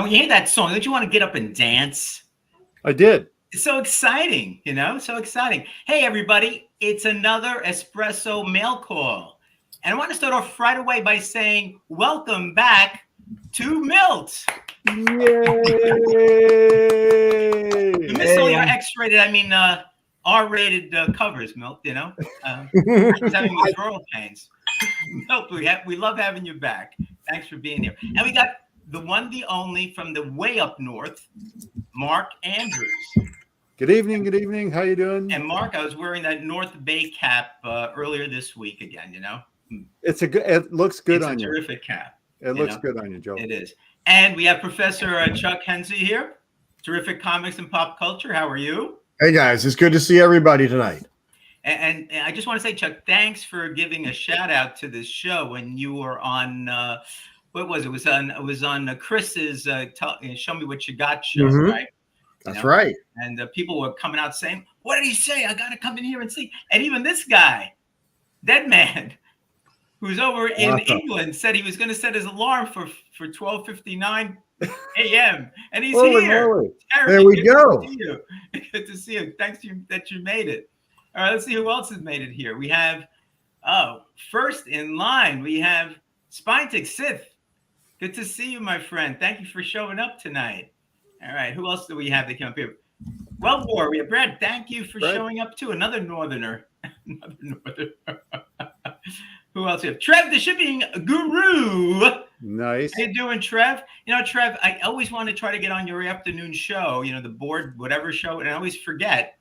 when you hear that song, don't you want to get up and dance? I did. It's so exciting, so exciting. Hey, everybody, it's another Espresso mail call. And I want to start off right away by saying, welcome back to Milt. Yay! You missed all your X-rated, R-rated covers, Milt, I was having withdrawal pains. Milt, we love having you back. Thanks for being here. And we got the one, the only, from the way up north, Mark Andrews. Good evening. Good evening. How you doing? And Mark, I was wearing that North Bay cap earlier this week again. It looks good on you. Terrific cap. It looks good on you, Joe. It is. And we have Professor Chuck Henze here. Terrific comics and pop culture. How are you? Hey guys, it's good to see everybody tonight. And I just want to say, Chuck, thanks for giving a shout out to this show when you were on. What was it? It was on Chris's Show Me What You Got show, right? That's right. And people were coming out saying, "What did he say? I got to come in here and see." And even this guy, Dead Man, who's over in England, said he was going to set his alarm for 12:59 a.m. And he's here. There we go. Good to see you. Thanks that you made it. All right, let's see who else has made it here. We have, first in line, we have Spinetick Sith. Good to see you, my friend. Thank you for showing up tonight. All right, who else do we have that came up here? Well, War, we have Brad. Thank you for showing up too. Another Northerner. Who else we have? Trev, the shipping guru. Nice. How you doing, Trev? Trev, I always want to try to get on your afternoon show, the board, whatever show, and I always forget.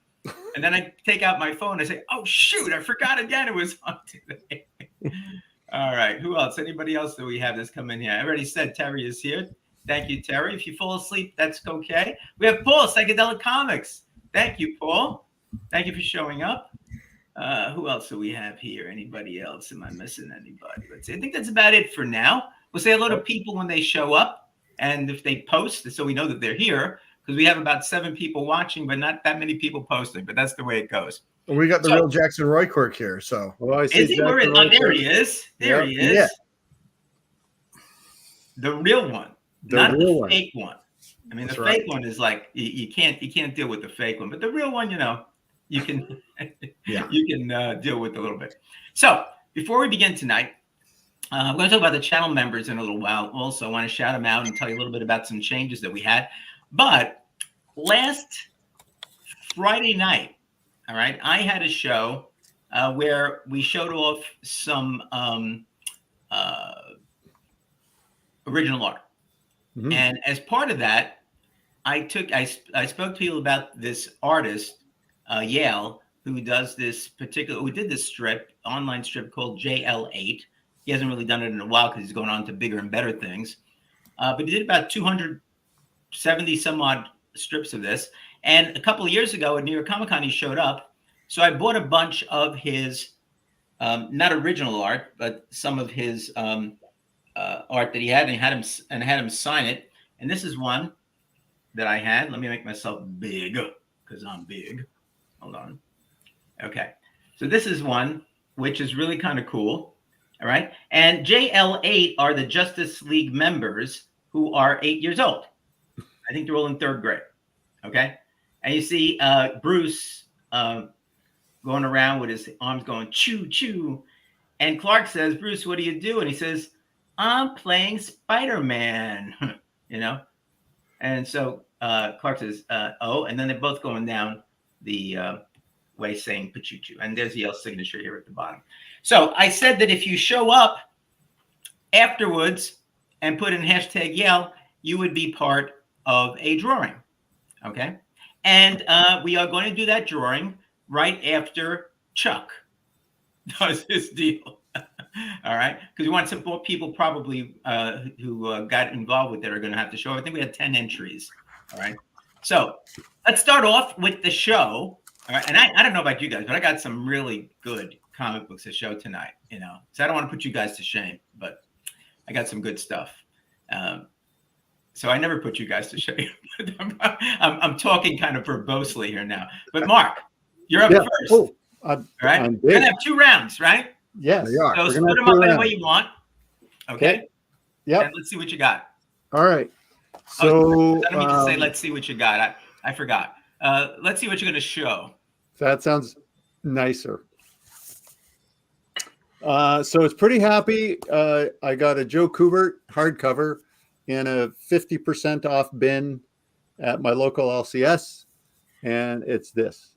And then I take out my phone and I say, oh, shoot, I forgot again. It was on today. All right. Who else? Anybody else that we have that's come in here? I already said Terry is here. Thank you, Terry. If you fall asleep, that's okay. We have Paul, Psychedelic Comics. Thank you, Paul. Thank you for showing up. Who else do we have here? Anybody else? Am I missing anybody? Let's see. I think that's about it for now. We'll say hello to people when they show up and if they post, so we know that they're here, because we have about 7 people watching, but not that many people posting. But that's the way it goes. Well, we got the real Jackson Royquirk here. So, is he? There he is. There he is. Yeah. The real one. Not the fake one. I mean, the fake one is like you can't deal with the fake one, but the real one, you can you can deal with a little bit. So before we begin tonight, I'm going to talk about the channel members in a little while. Also, I want to shout them out and tell you a little bit about some changes that we had. But last Friday night, all right, I had a show where we showed off some original art. Mm-hmm. And as part of that, I spoke to you about this artist, Yale, who did this online strip called JL8. He hasn't really done it in a while because he's going on to bigger and better things. But he did about 270 some odd strips of this. And a couple of years ago at New York Comic Con, he showed up. So I bought a bunch of his, not original art, but some of his art that he had, and I had him sign it. And this is one that I had. Let me make myself big because I'm big. Hold on. Okay. So this is one which is really kind of cool. All right. And JL8 are the Justice League members who are 8 years old. I think they're all in 3rd grade. Okay. And you see Bruce going around with his arms going choo choo. And Clark says, Bruce, what do you do? And he says, I'm playing Spider-Man, And so Clark says, oh, and then they're both going down the way saying Pachuchu. And there's Yale's signature here at the bottom. So I said that if you show up afterwards and put in hashtag Yale, you would be part of a drawing. Okay. And we are going to do that drawing right after Chuck does his deal. All right, because we want some more people probably who got involved with it are going to have to show. I think we had 10 entries. All right, so let's start off with the show. All right, and I don't know about you guys, but I got some really good comic books to show tonight. So I don't want to put you guys to shame, but I got some good stuff. So I never put you guys to shame. I'm talking kind of verbosely here now. But Mark, you're up first. Oh, all right, we're gonna have 2 rounds, right? Yes. So split them up any way you want. Okay. Yeah. And let's see what you got. All right. So I don't mean to say, let's see what you got. I forgot. Let's see what you're going to show. that sounds nicer. So it's pretty happy. I got a Joe Kubert hardcover in a 50% off bin at my local LCS, and it's this.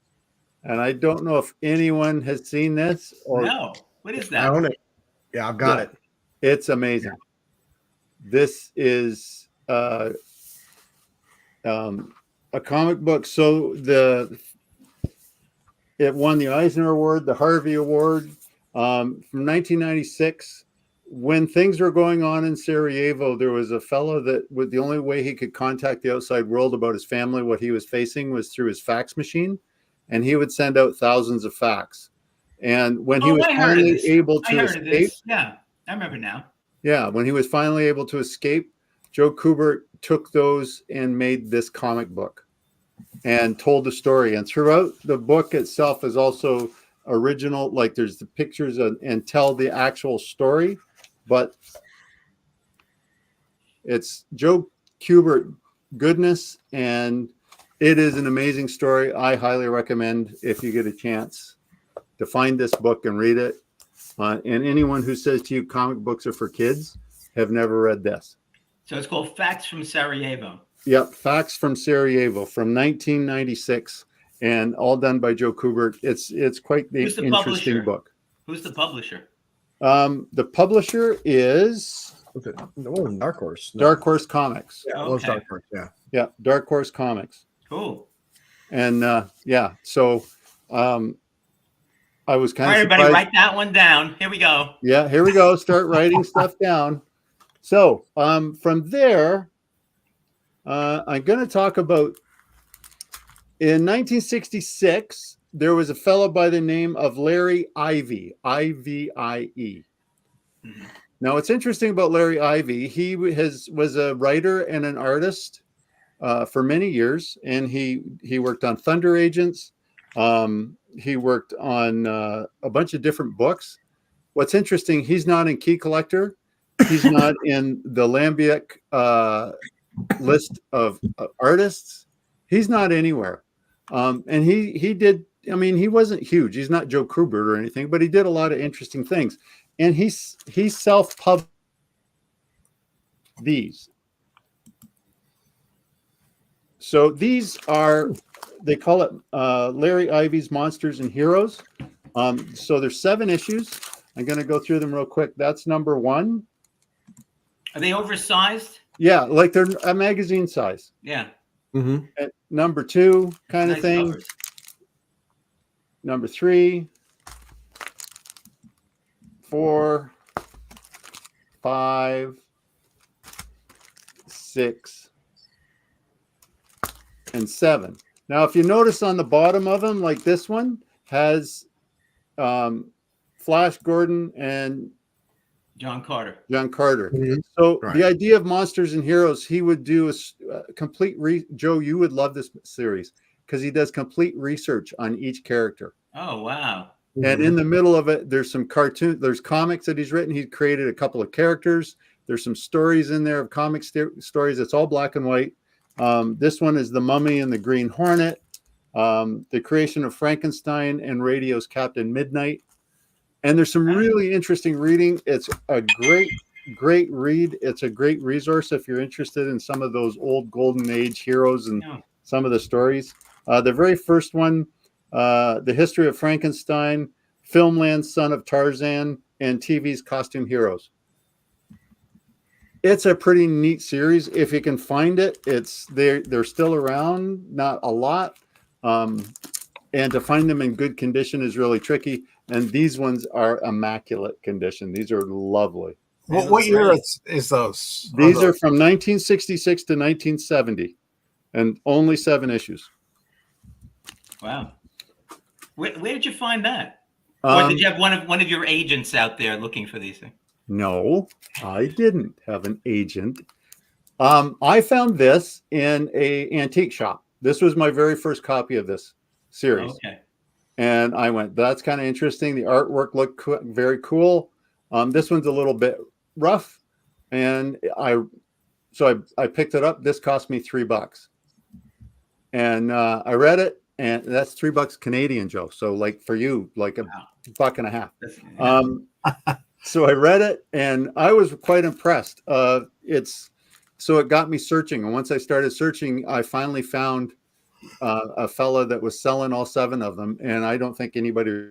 And I don't know if anyone has seen this or No. What is I that? own it. Yeah, I've got Yeah. it. It's amazing. This is a comic book. So it won the Eisner Award, the Harvey Award from 1996. When things were going on in Sarajevo, there was a fellow that the only way he could contact the outside world about his family, what he was facing, was through his fax machine, and he would send out thousands of fax. And when he was finally able to escape, yeah, I remember now. Yeah, when he was finally able to escape, Joe Kubert took those and made this comic book and told the story. And throughout the book itself is also original, like there's the pictures and tell the actual story, but it's Joe Kubert goodness, and it is an amazing story. I highly recommend, if you get a chance, to find this book and read it. And anyone who says to you comic books are for kids have never read this. So it's called Facts from Sarajevo. Yep, Facts from Sarajevo from 1996, and all done by Joe Kubert. It's quite the interesting book. Who's the publisher? The publisher is Dark Horse. No. Dark Horse Comics. Yeah, okay. Dark Horse. Yeah. Yeah, Dark Horse Comics. Cool. And so I was kind of everybody surprised. Write that one down. Here we go. Yeah, here we go. Start writing stuff down. So from there, I'm going to talk about, in 1966, there was a fellow by the name of Larry Ivey, I-V-I-E. Mm-hmm. Now, what's interesting about Larry Ivey, he was a writer and an artist for many years, and he worked on Thunder Agents. He worked on a bunch of different books. What's interesting, he's not in Key Collector. He's not in the Lambic list of artists. He's not anywhere. And he did, I mean, he wasn't huge. He's not Joe Kubert or anything, but he did a lot of interesting things. And he self-published these. So these are, they call it Larry Ivey's Monsters and Heroes. So there's 7 issues. I'm going to go through them real quick. That's number 1. Are they oversized? Yeah, like they're a magazine size. Yeah. Mm-hmm. At number 2 kind of thing. Covers. Number 3, 4, 5, 6, and 7. Now, if you notice on the bottom of them, like this one has Flash Gordon and John Carter. Mm-hmm. So the idea of Monsters and Heroes, he would do a complete Joe, you would love this series because he does complete research on each character. Oh, wow. And in the middle of it, there's some cartoons, there's comics that he's written. He's created a couple of characters. There's some stories in there of comic stories. It's all black and white. This one is The Mummy and the Green Hornet, The Creation of Frankenstein, and Radio's Captain Midnight. And there's some really interesting reading. It's a great read. It's a great resource if you're interested in some of those old golden age heroes and some of the stories. The very first one, The History of Frankenstein, Filmland's Son of Tarzan, and TV's Costume Heroes. It's a pretty neat series. If you can find it, they're still around, not a lot. And to find them in good condition is really tricky. And these ones are immaculate condition. These are lovely. What year is those? These are from 1966 to 1970, and only 7 issues. Wow. Where did you find that? Or did you have one of your agents out there looking for these things? No, I didn't have an agent. I found this in an antique shop. This was my very first copy of this series. Okay. And I went, that's kind of interesting. The artwork looked very cool. This one's a little bit rough. And I so I picked it up. This cost me $3, and I read it, and that's $3 Canadian, Joe. So like for you, like $1.50. So I read it, and I was quite impressed. So it got me searching, and once I started searching, I finally found a fella that was selling all 7 of them, and I don't think anybody.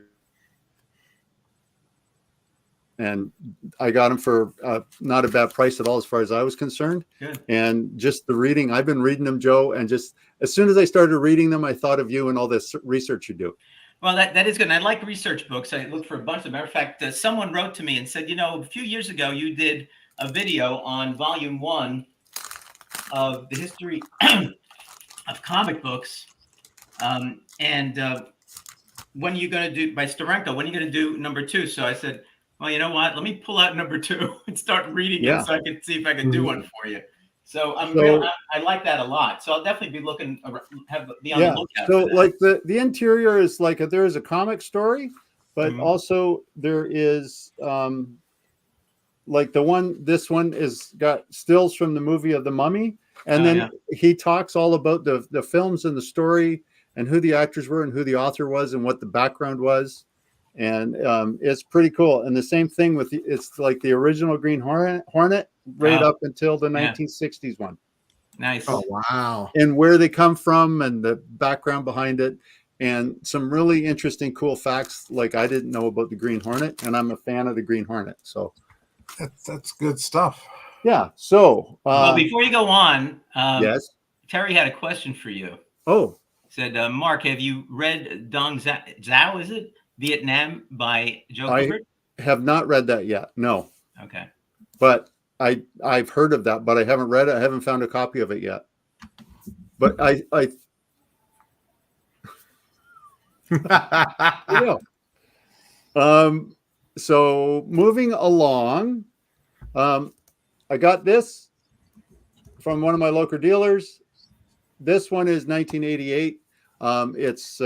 And I got them for not a bad price at all, as far as I was concerned. Good. And just the reading, I've been reading them, Joe, and just as soon as I started reading them, I thought of you and all this research you do. Well, that is good. And I like research books. I look for a bunch. As a matter of fact, someone wrote to me and said, a few years ago, you did a video on volume 1 of the history of comic books. And when are you going to do, by Steranko, when are you going to do number 2? So I said, well, you know what? Let me pull out number 2 and start reading it so I can see if I can do one for you. So I like that a lot. So I'll definitely be looking, be on the lookout. So like the interior is like there is a comic story, but also there is like this one is got stills from the movie of The Mummy, and then he talks all about the films and the story and who the actors were and who the author was and what the background was. And it's pretty cool. And the same thing with it's like the original Green Hornet right up until the 1960s one. Nice. Oh, wow. And where they come from and the background behind it, and some really interesting, cool facts like I didn't know about the Green Hornet, and I'm a fan of the Green Hornet. So that's good stuff. Yeah. So well, before you go on, yes, Terry had a question for you. Oh, said, Mark, have you read Dong Zhao? Is it Vietnam by Joe Kubert? I have not read that yet. No. Okay. But I've heard of that, but I haven't read it. I haven't found a copy of it yet. But so moving along, I got this from one of my local dealers. This one is 1988. It's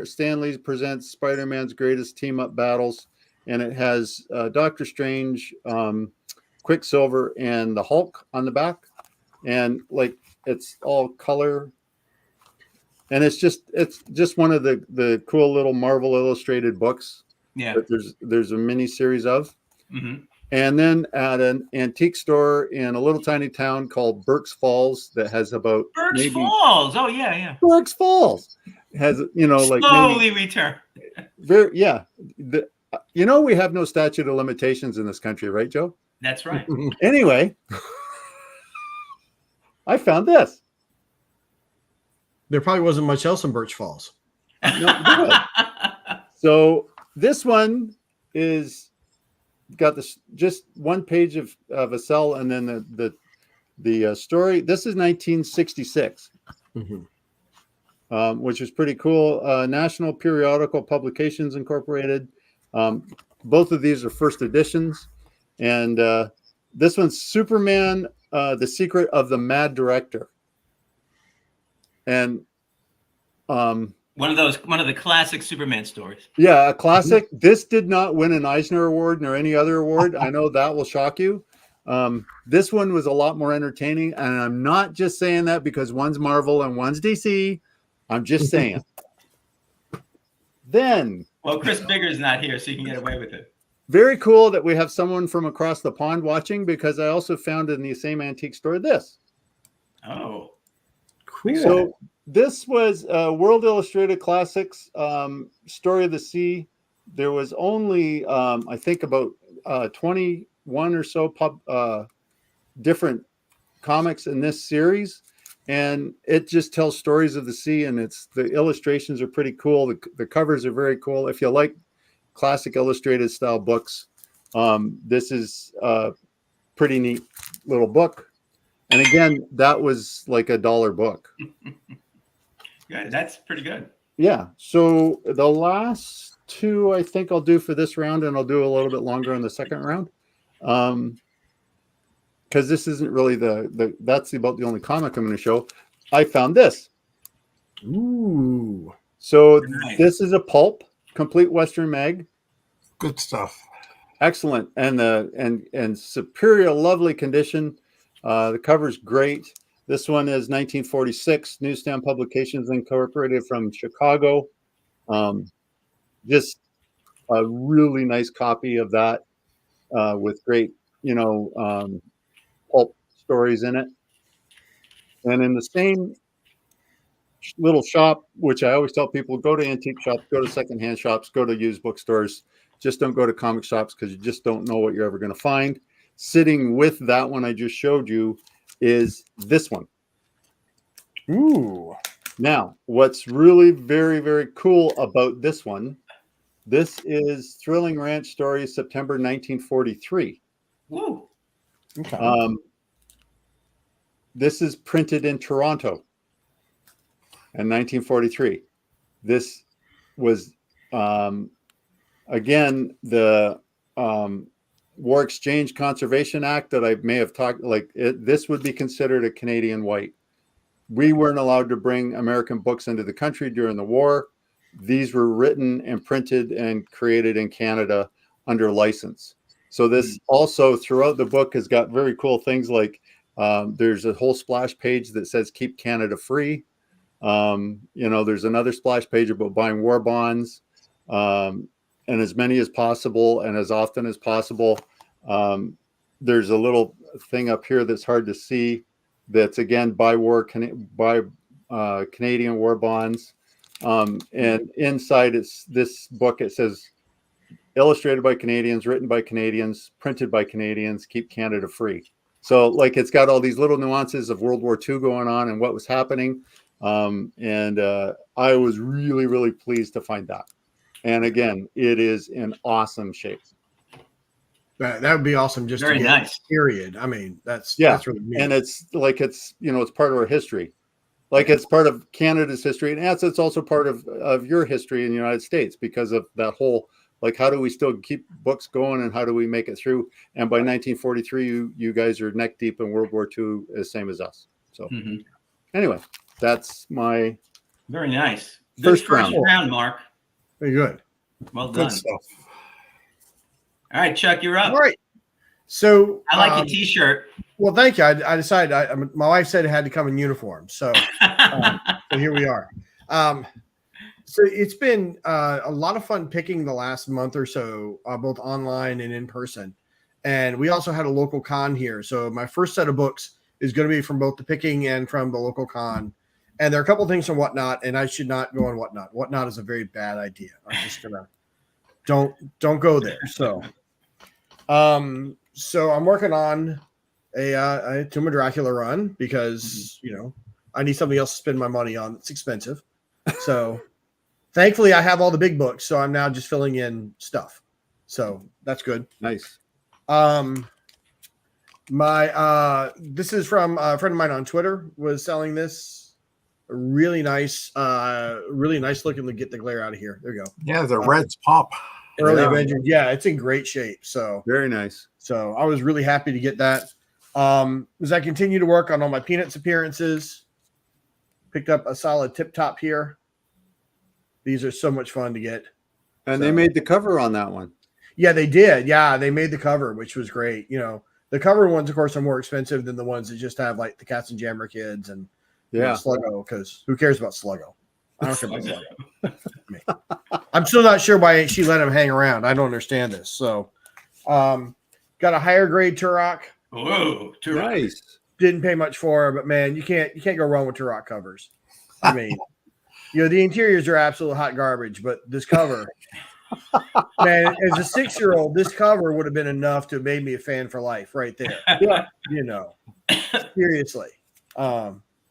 Stan Lee presents Spider-Man's greatest team-up battles, and it has Doctor Strange, Quicksilver, and the Hulk on the back, and like it's all color, and it's just one of the cool little Marvel Illustrated books. Yeah, that there's a mini series of. And then at an antique store in a little tiny town called Berks Falls that has about Falls. Oh yeah. Berks Falls has, like slowly we turn. We have no statute of limitations in this country, right, Joe? That's right. Anyway, I found this. There probably wasn't much else in Birch Falls. No, so this one is got this just one page of a cell, and then the story. This is 1966, which is pretty cool. National Periodical Publications Incorporated. Both of these are first editions, and this one's Superman: The Secret of the Mad Director, and one of the classic Superman stories. Yeah, a classic. This did not win an Eisner Award nor any other award. I know that will shock you. This one was a lot more entertaining, and I'm not just saying that because one's Marvel and one's DC. I'm just saying. Then, well, Chris Bigger's not here, so you can get away with it. Very cool that we have someone from across the pond watching, because I also found in the same antique store this. Oh, cool. So this was World Illustrated Classics, Story of the Sea. There was only, I think, about 21 or so different comics in this series, and it just tells stories of the sea, and the illustrations are pretty cool. The covers are very cool. If you like classic illustrated style books, this is a pretty neat little book. And again, that was like $1 book. Yeah, that's pretty good. Yeah. So the last two I think I'll do for this round, and I'll do a little bit longer on the second round. Because this isn't really that's about the only comic I'm going to show. I found this. Ooh. So nice. This is a pulp, complete Western mag. Good stuff. Excellent. And superior, lovely condition. The cover's great. This one is 1946, Newsstand Publications Incorporated from Chicago. Just a really nice copy of that with great, pulp stories in it. And in the same little shop, which I always tell people, go to antique shops, go to secondhand shops, go to used bookstores. Just don't go to comic shops because you just don't know what you're ever going to find. Sitting with that one I just showed you is this one. Ooh. Now, what's really very, very cool about this one, this is Thrilling Ranch Stories, September 1943. Woo. Okay. This is printed in Toronto in 1943. This was, again, the War Exchange Conservation Act that I may have talked, this would be considered a Canadian white. We weren't allowed to bring American books into the country during the war. These were written and printed and created in Canada under license. So this also throughout the book has got very cool things like there's a whole splash page that says "Keep Canada Free." There's another splash page about buying war bonds, and as many as possible and as often as possible. There's a little thing up here that's hard to see. That's again buy Canadian war bonds. And inside this book, it says illustrated by Canadians, written by Canadians, printed by Canadians, keep Canada free. So it's got all these little nuances of World War II going on and what was happening. And I was really, really pleased to find that. And again, it is in awesome shape. That would be awesome. Just very to get nice. Period. I mean, that's really neat. And it's it's part of our history. It's part of Canada's history, and it's also part of your history in the United States because of that whole, how do we still keep books going and how do we make it through? And by 1943, you guys are neck deep in World War II, the same as us. So anyway, that's my very nice. First round, Mark. Very good. Well done. Good stuff. All right, Chuck, you're up. All right. So I like your T-shirt. Well, thank you. I decided. My wife said it had to come in uniform, so here we are. So it's been a lot of fun picking the last month or so, both online and in person. And we also had a local con here. So my first set of books is going to be from both the picking and from the local con. And there are a couple things from Whatnot, and I should not go on Whatnot. Whatnot is a very bad idea. I'm just gonna don't go there. So I'm working on a Tomb of Dracula run because I need something else to spend my money on. It's expensive. So thankfully I have all the big books, so I'm now just filling in stuff. So that's good. Nice. This is from a friend of mine on Twitter was selling this. Really nice looking to get the glare out of here. There you go. Yeah, the reds pop. Early Avengers. Yeah, it's in great shape. So very nice. So I was really happy to get that. As I continue to work on all my Peanuts appearances, picked up a solid tip top here. These are so much fun to get. And they made the cover on that one. Yeah, they did. Yeah, they made the cover, which was great. The cover ones, of course, are more expensive than the ones that just have the Cats and Jammer Kids and Sluggo, because who cares about Sluggo? I don't care about Sluggo. I'm still not sure why she let him hang around. I don't understand this. So, got a higher grade Turok. Whoa, Turok. Nice. Didn't pay much for her, but man, you can't go wrong with Turok covers. I mean, the interiors are absolute hot garbage, but this cover, man, as a 6-year-old, this cover would have been enough to have made me a fan for life right there. Yeah. Seriously.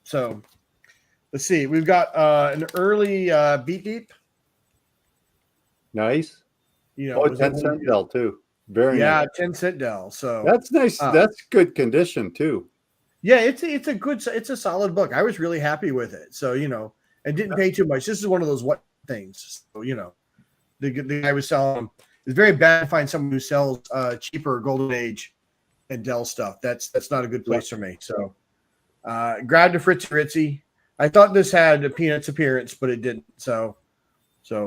So let's see. We've got an early Beat Deep. Nice. 10-cent Dell too. Very nice. 10-cent Dell. So that's nice. That's good condition too. Yeah, it's a solid book. I was really happy with it. So and didn't pay too much. This is one of those what things. So the guy was selling them. It's very bad to find someone who sells cheaper Golden Age and Dell stuff. That's not a good place for me. So grabbed a Fritzy Ritzy. I thought this had a Peanuts appearance, but it didn't. So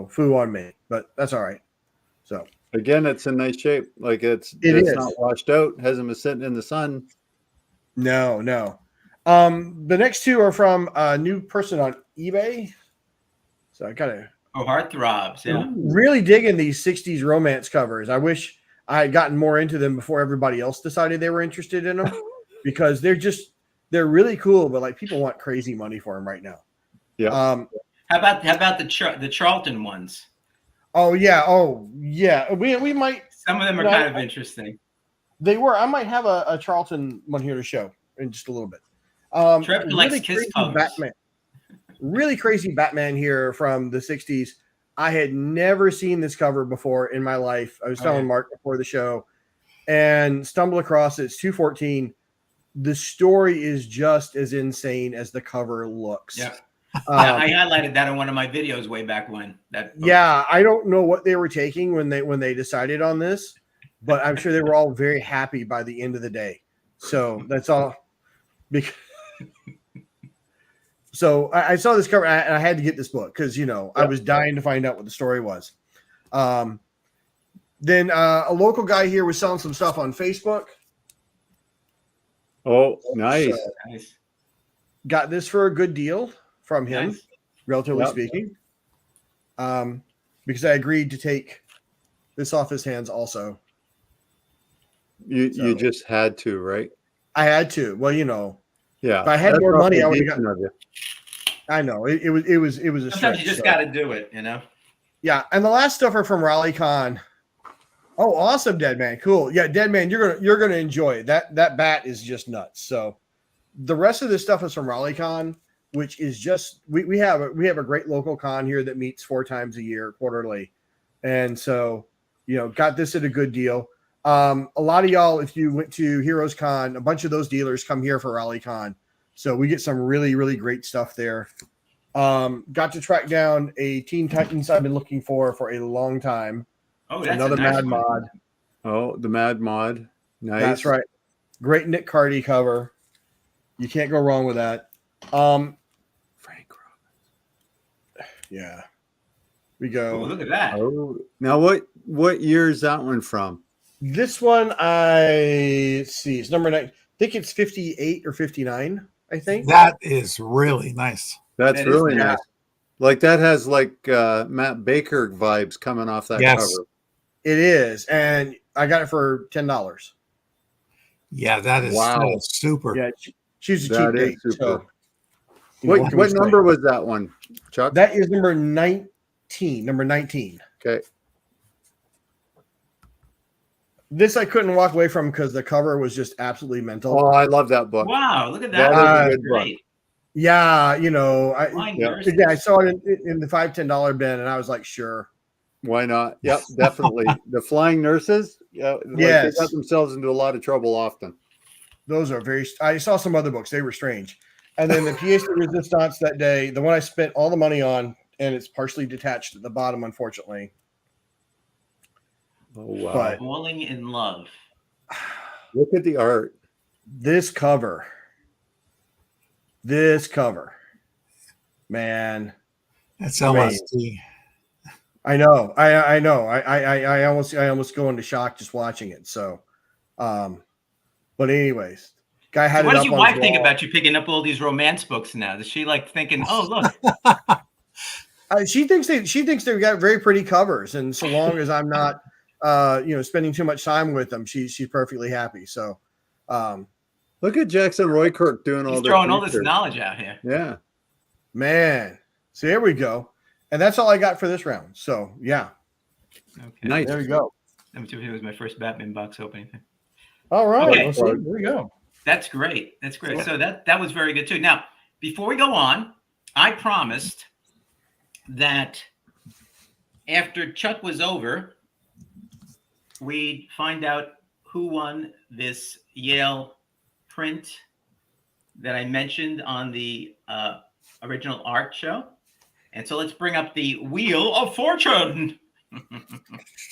foo on me, but that's all right. So again, it's in nice shape. It's is not washed out. Hasn't been sitting in the sun. No. The next two are from a new person on eBay. So I gotta Oh, heartthrobs. Yeah. really digging these 60s romance covers. I wish I had gotten more into them before everybody else decided they were interested in them because they're really cool, but like people want crazy money for them right now. Yeah. How about the Charlton ones? Oh yeah. We might. Some of them are kind of interesting. They were. I might have a Charlton one here to show in just a little bit. Trev collects kiss covers. Batman. Really crazy Batman here from the 60s. I had never seen this cover before in my life. I was telling Mark before the show and stumbled across it. It's 214. The story is just as insane as the cover looks. Yeah. I highlighted that in one of my videos way back when. Yeah, I don't know what they were taking when they decided on this, but I'm sure they were all very happy by the end of the day. So that's all. So I saw this cover and I had to get this book because, I was dying to find out what the story was. Then a local guy here was selling some stuff on Facebook. Oh, nice. So, got this for a good deal from him, relatively speaking. Because I agreed to take this off his hands also. You just had to, right? I had to. Well, yeah. If I had more money, I would have gotten it. I know it was a Sometimes stretch. you just got to do it, Yeah, and the last stuff are from RallyCon. Oh, awesome, Dead Man. Cool. Yeah, Dead Man, you're gonna enjoy it. That bat is just nuts. So the rest of this stuff is from RallyCon, which is just we have a great local con here that meets 4 times a year, quarterly. And so, got this at a good deal. A lot of y'all, if you went to Heroes Con, a bunch of those dealers come here for RallyCon. So we get some really, really great stuff there. Got to track down a Teen Titans I've been looking for a long time. Oh, that's another nice Mad Mod. Oh, the Mad Mod. Nice. That's right. Great Nick Cardy cover. You can't go wrong with that. Frank Robbins. Yeah. We go. Oh, look at that. Oh, now what year is that one from? This one, let's see. It's number 9. I think it's 58 or 59, I think. That is really nice. That's really nice. Like that has Matt Baker vibes coming off that cover. It is. And I got it for $10. Yeah, that is super. Yeah, she's a cheap date. So, what number was that one, Chuck? That is number 19. Number 19. Okay. This I couldn't walk away from because the cover was just absolutely mental. Oh, I love that book. Wow, look at that. That is a good book. Yeah, I saw it in the $5-10 bin, and I was like, sure. Why not? Yep, definitely. The Flying Nurses, they got themselves into a lot of trouble often. Those are I saw some other books. They were strange. And then the Pièce de Résistance that day, the one I spent all the money on, and it's partially detached at the bottom, unfortunately. Oh, wow. But Falling in Love. Look at the art. This cover, man. That's LSD. I know. I know. I almost go into shock just watching it. So, but anyways, guy had. So what does your wife think about you picking up all these romance books now? Is she thinking, "Oh, look"? She thinks they've got very pretty covers, and so long as I'm not, spending too much time with them, she's perfectly happy. So, look at Jackson Roykirk doing all. He's throwing all this knowledge out here. Yeah, man. So here we go. And that's all I got for this round. So, yeah. Okay. Nice. There we go. It was my first Batman box opening. All right. Okay. There we go. That's great. So that was very good, too. Now, before we go on, I promised that after Chuck was over, we'd find out who won this Yale print that I mentioned on the original art show. And so let's bring up the Wheel of Fortune. And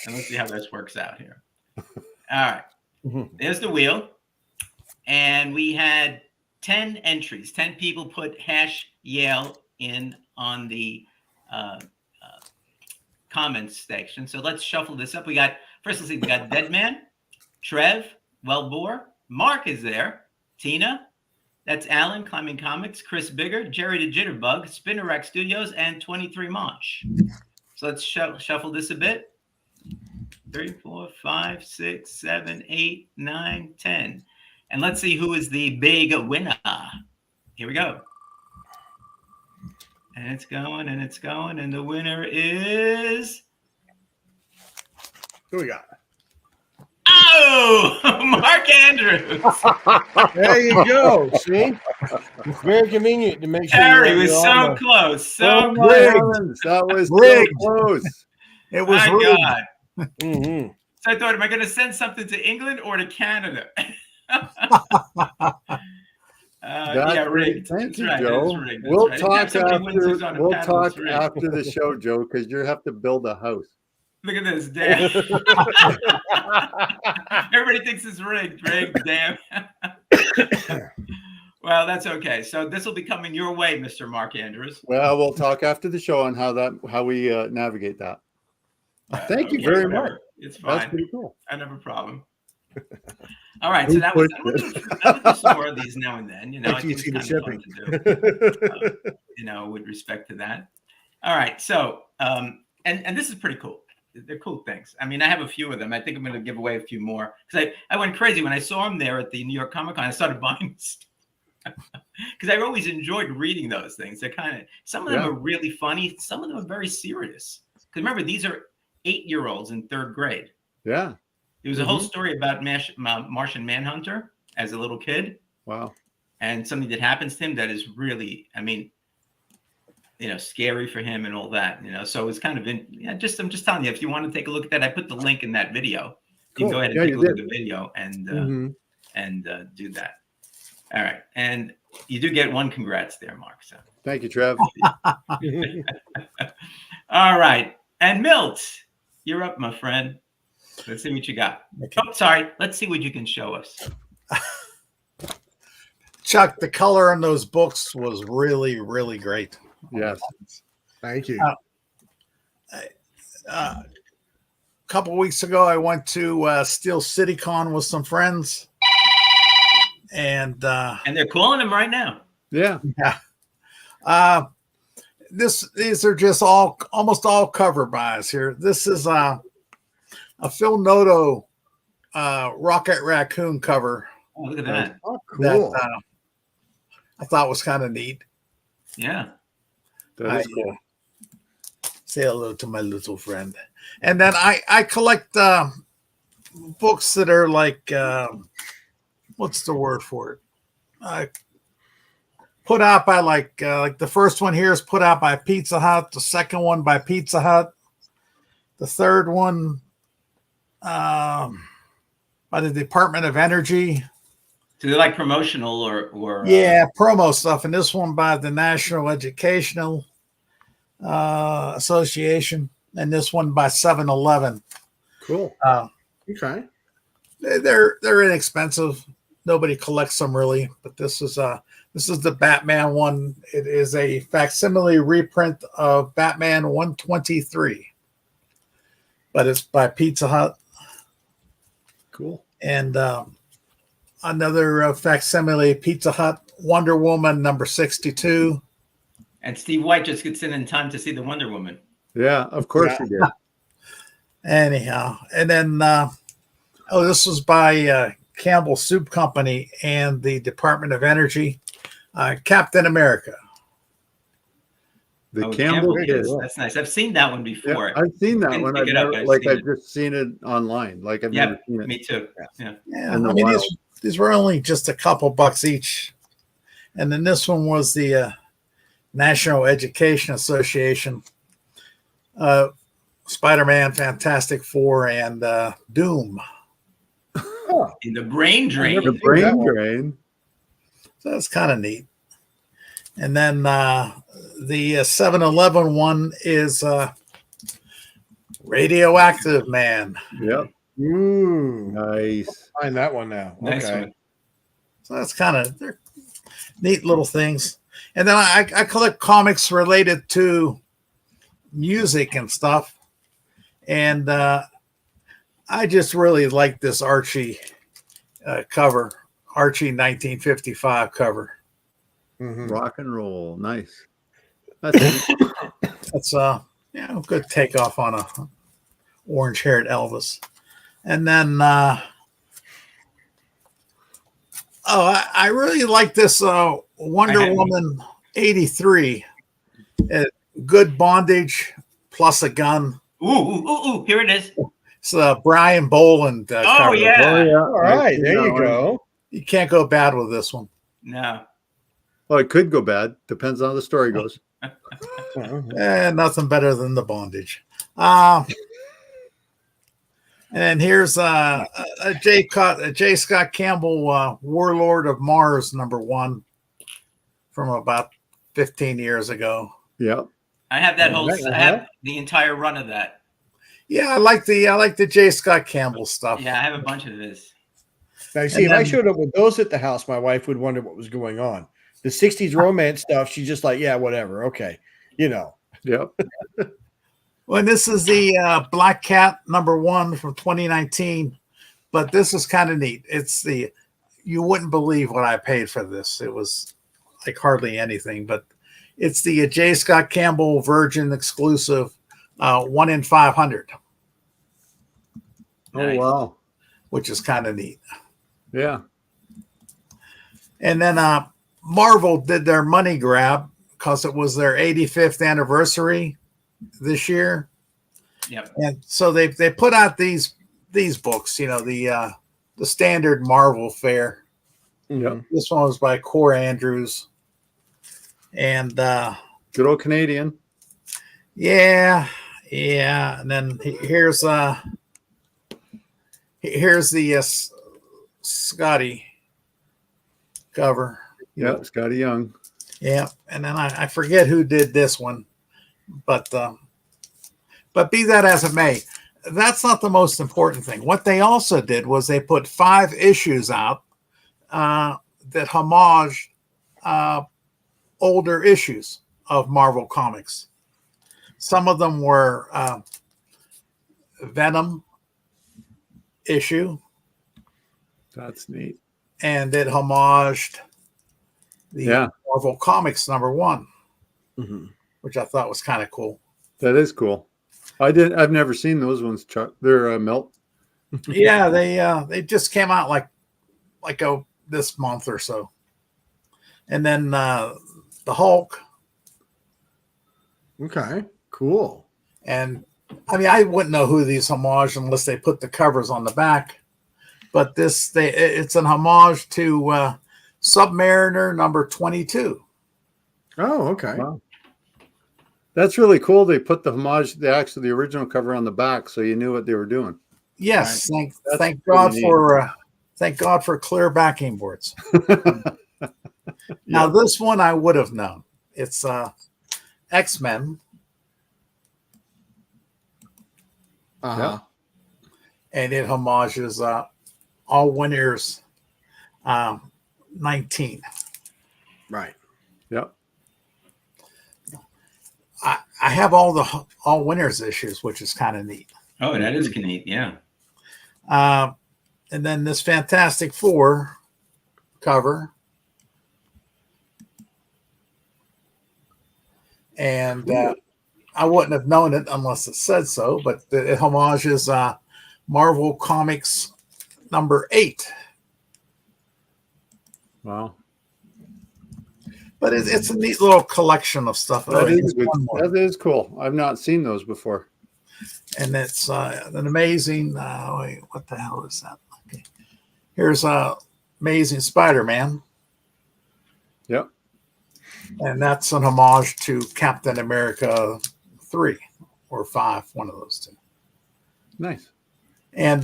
let's see how this works out here. All right. There's the wheel. And we had 10 entries. 10 people put #Yale in on the comments section. So let's shuffle this up. We got Dead Man, Trev, Wellbore, Mark is there, Tina. That's Alan, Climbing Comics, Chris Bigger, Jerry the Jitterbug, Spinner Rack Studios, and 23 Manche. So let's shuffle this a bit. 3, 4, 5, 6, 7, 8, 9, 10. And let's see who is the big winner. Here we go. And it's going, and it's going, and the winner is... Who we got? Oh, Mark Andrews. There you go. See, it's very convenient to make sure. Harry was so close. So my heavens, that was so close. It was my rigged. God. Mm-hmm. So I thought, am I going to send something to England or to Canada? Yeah, rigged. Thank you, right, Joe. rigged. We'll right. talk Anytime somebody wins who's on a We'll paddle, talk it's rigged. after the show, Joe, because you have to build a house. Look at this, damn. Everybody thinks it's rigged, damn. Well, that's okay. So this will be coming your way, Mr. Mark Andrews. Well, we'll talk after the show on how we navigate that. Thank you very much. It's fine. That's pretty cool. I don't have a problem. All right, so that was I would do some more of these now and then. You know, I think it's kind of fun to do. You know, with respect to that. All right, so and this is pretty cool. They're cool things. I mean, I have a few of them. I think I'm going to give away a few more because I went crazy when I saw them there at the New York Comic Con. I started buying stuff because I've always enjoyed reading those things. They're kind of, some of them are really funny. Some of them are very serious. Because remember, these are 8-year-olds in 3rd grade. Yeah. There was a whole story about Martian Manhunter as a little kid. Wow. And something that happens to him that is really, I mean, you know, scary for him and all that, you know. So it's kind of I'm just telling you, if you want to take a look at that, I put the link in that video. You can go ahead and take a look at the video and do that. All right. And you do get one congrats there, Mark. So thank you, Trev. All right. And Milt, you're up, my friend. Let's see what you got. Okay. Oh, sorry. Let's see what you can show us. Chuck, the color in those books was really, really great. Yes. Thank you. A couple weeks ago, I went to Steel City Con with some friends. And they're calling him right now. Yeah. Yeah. These are just almost all cover buys here. This is a Phil Noto Rocket Raccoon cover. Oh, look at that. Oh, cool. That, I thought was kind of neat. Yeah. That is cool. Say hello to my little friend. And then I collect books that are like, what's the word for it? Put out by like the first one here is put out by Pizza Hut. The second one by Pizza Hut. The third one by the Department of Energy. So they're like promotional or yeah, promo stuff. And this one by the National Educational Association. And this one by 7-Eleven. Cool. Okay. They're inexpensive. Nobody collects them really, but this is the Batman one. It is a facsimile reprint of Batman 123, but it's by Pizza Hut. Cool. And another facsimile Pizza Hut Wonder Woman number 62. And Steve White just gets in time to see the Wonder Woman. Yeah, of course he did. Anyhow, and then this was by Campbell Soup Company and the Department of Energy. Captain America. The Campbell Kid. That's nice. I've seen that one before. Yeah, I've seen that one. I've just seen it online. Like I've never seen it. Me too. Yeah. I mean, these were only just a couple bucks each. And then this one was the National Education Association. Spider-Man, Fantastic Four, and Doom. In the brain drain. The brain drain. So that's kind of neat. And then the 7-Eleven one is Radioactive Man. Yep. Nice. Find that one now. Nice Okay. one. So that's kind of, they're neat little things. And then I collect comics related to music and stuff. And I just really like this Archie cover Archie 1955 cover. Rock and roll. Nice. That's That's good takeoff on a orange-haired Elvis. And then I really like this Wonder Woman 83. Good bondage plus a gun. Ooh, here it is. It's Brian Boland cover. Yeah. All right, there you go. You can't go bad with this one. No. well, it could go bad. Depends on how the story goes. Nothing better than the bondage. And here's a J. Scott Campbell, Warlord of Mars, #1 from about 15 years ago. Yeah. I have that I have the entire run of that. Yeah, I like the J. Scott Campbell stuff. Yeah, I have a bunch of this. Now, see, if I showed up with those at the house, my wife would wonder what was going on. The 60s romance stuff, she's just like, yeah, whatever. Okay. Yep. Well, this is the Black Cat #1 from 2019, but this is kind of neat. You wouldn't believe what I paid for this. It was like hardly anything, but it's the J. Scott Campbell Virgin exclusive 1 in 500. Oh, wow. Which is kind of neat. Yeah. And then Marvel did their money grab because it was their 85th anniversary this year. Yep. And so they put out these books, the standard Marvel fare. Yep. This one was by Core Andrews. And good old Canadian. Yeah. And then here's the Scotty cover. Yeah, Scotty Young. Yeah, and then I forget who did this one, but be that as it may, that's not the most important thing. What they also did was they put 5 issues out that homage older issues of Marvel Comics. Some of them were Venom issue. That's neat. And it homaged the Marvel Comics #1, which I thought was kind of cool. That is cool. I've never seen those ones, Chuck. They're Melt. Yeah, they just came out like this month or so. And then the Hulk. Okay, cool. And I mean, I wouldn't know who these homage unless they put the covers on the back. But it's an homage to Submariner #22. Oh, okay. Wow. That's really cool. They put the homage, the original cover on the back, so you knew what they were doing. Yes, right. thank God for clear backing boards. Now this one I would have known. It's X-Men. Uh-huh. And it homages All Winners 19. Right. Yep. I have all the All Winners issues, which is kind of neat. Oh, that is neat. Yeah. And then this Fantastic Four cover. And I wouldn't have known it unless it said so, but it homages Marvel Comics #8. Wow. But it's a neat little collection of stuff. That is good. That is cool. I've not seen those before. And it's an amazing. Wait, what the hell is that? Okay. Here's Amazing Spider-Man. Yep. And that's an homage to Captain America 3 or 5, one of those two. Nice. And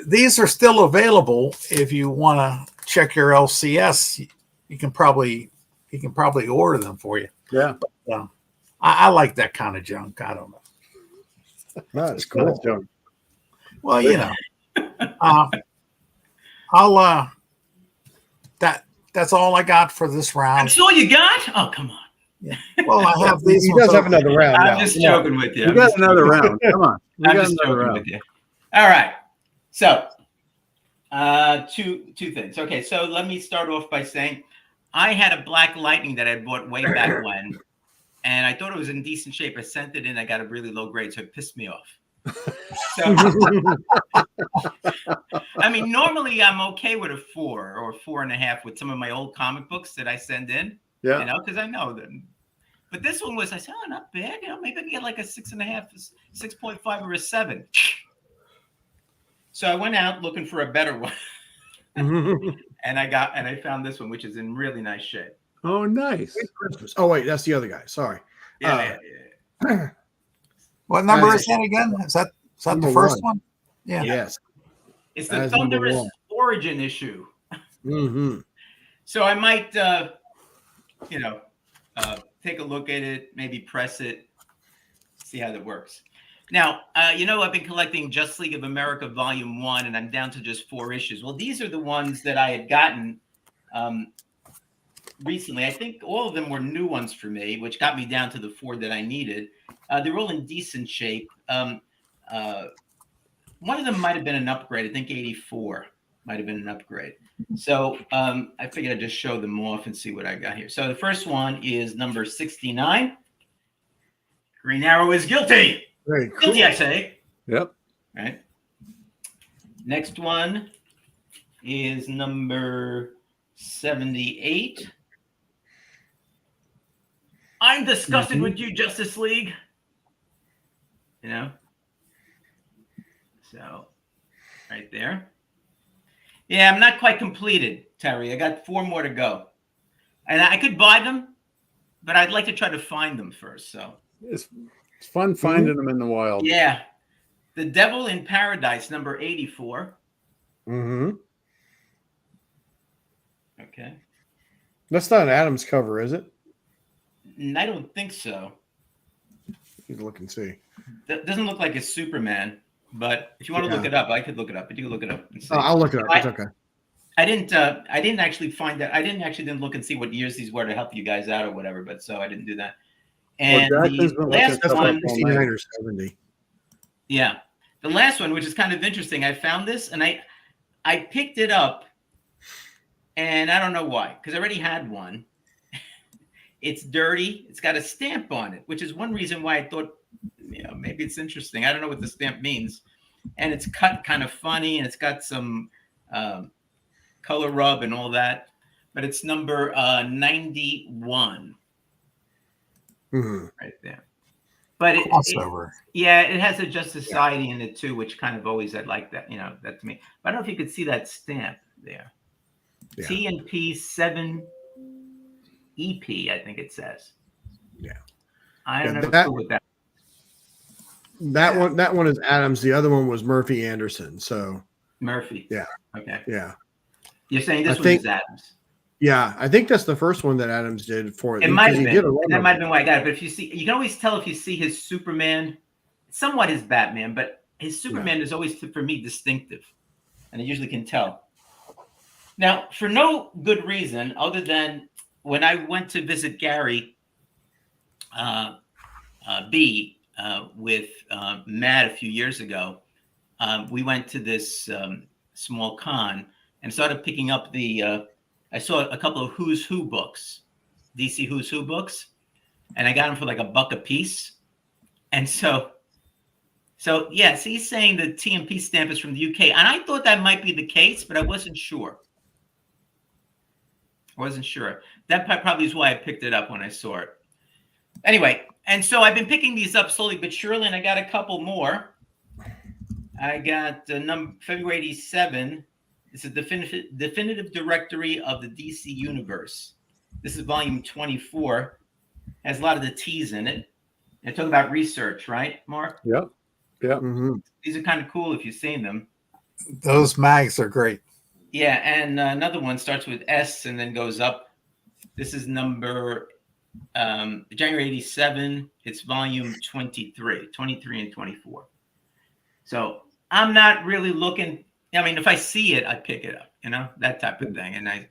these are still available if you want to check your LCS. You can probably order them for you. Yeah. But, I like that kind of junk. I don't know. That's cool. Junk. Well, you know, I'll that's all I got for this round. That's all you got? Oh, come on. Yeah. Well, I have these. He does have another round. I'm now. just joking with you. We got another round. Come on. We I'm got just another joking round. with you. All right. So Two things. Okay, so let me start off by saying I had a Black Lightning that I bought way back when, and I thought it was in decent shape. I sent it in. I got a really low grade, so it pissed me off. So, I mean, normally I'm okay with a 4 or 4.5 with some of my old comic books that I send in, Yeah. because I know them. But this one was, I said, oh, not bad. Maybe I can get like a 6.5, 6.5, or a 7. So I went out looking for a better one. And I found this one, which is in really nice shape. Oh, nice. Christmas. Oh wait, that's the other guy. Sorry. Yeah. What number is that again? Is that the first one? Yeah. Yes. It's the Thunderous Origin issue. Mm-hmm. So I might, take a look at it, maybe press it, see how that works. Now, I've been collecting Just League of America Volume 1, and I'm down to just 4 issues. Well, these are the ones that I had gotten recently. I think all of them were new ones for me, which got me down to the 4 that I needed. They're all in decent shape. One of them might have been an upgrade. I think 84 might have been an upgrade. So I figured I'd just show them off and see what I got here. So the first one is number 69. Green Arrow is guilty. Very cool. Guilty, I say. Yep. Right. Next one is number 78. I'm disgusted with you, Justice League. So right there. Yeah, I'm not quite completed, Terry. I got 4 more to go. And I could buy them, but I'd like to try to find them first. So It's fun finding them in the wild. yeah. The Devil in Paradise, number 84. Mm-hmm. Okay. That's not an Adams cover, is it? I don't think so. You can look and see. That doesn't look like a Superman, but if you want to look it up, I could look it up. But you can look it up and see. I'll look it up. It's okay. I didn't actually find that. I didn't look and see what years these were to help you guys out or whatever. But so I didn't do that. And the last That's one, like 69 or 70. yeah, the last one, which is kind of interesting. I found this and I picked it up, and I don't know why, because I already had one. It's dirty. It's got a stamp on it, which is one reason why I thought, maybe it's interesting. I don't know what the stamp means. And it's cut kind of funny, and it's got some color rub and all that. But it's number 91 right there. But it has a Justice Society in it too, which kind of always I'd like that, that to me. But I don't know if you could see that stamp there. Yeah. TNP 7 EP, I think it says. Yeah. I don't know what that. That one is Adams. The other one was Murphy Anderson. So Murphy. Yeah. Okay. Yeah. You're saying this one is Adams. Yeah, I think that's the first one that Adams did for it. It might have been. That might have been why I got it. But if you see, you can always tell if you see his Superman, somewhat his Batman, but his Superman is always, for me, distinctive. And I usually can tell. Now, for no good reason other than when I went to visit Gary B with Matt a few years ago, we went to this small con and started picking up I saw a couple of Who's Who books, DC Who's Who books, and I got them for like $1 a piece. And so yes, he's saying the TMP stamp is from the UK, and I thought that might be the case, but I wasn't sure. That probably is why I picked it up when I saw it. Anyway, and so I've been picking these up slowly but surely, and I got a couple more. I got February 87. It's a definitive directory of the DC universe. This is volume 24. Has a lot of the T's in it. And talk about research, right, Mark? Yep. Mm-hmm. These are kind of cool if you've seen them. Those mags are great. Yeah, and another one starts with S and then goes up. This is number January 87. It's volume 23 and 24. So I'm not really looking. I mean, if I see it, I pick it up, that type of thing. And I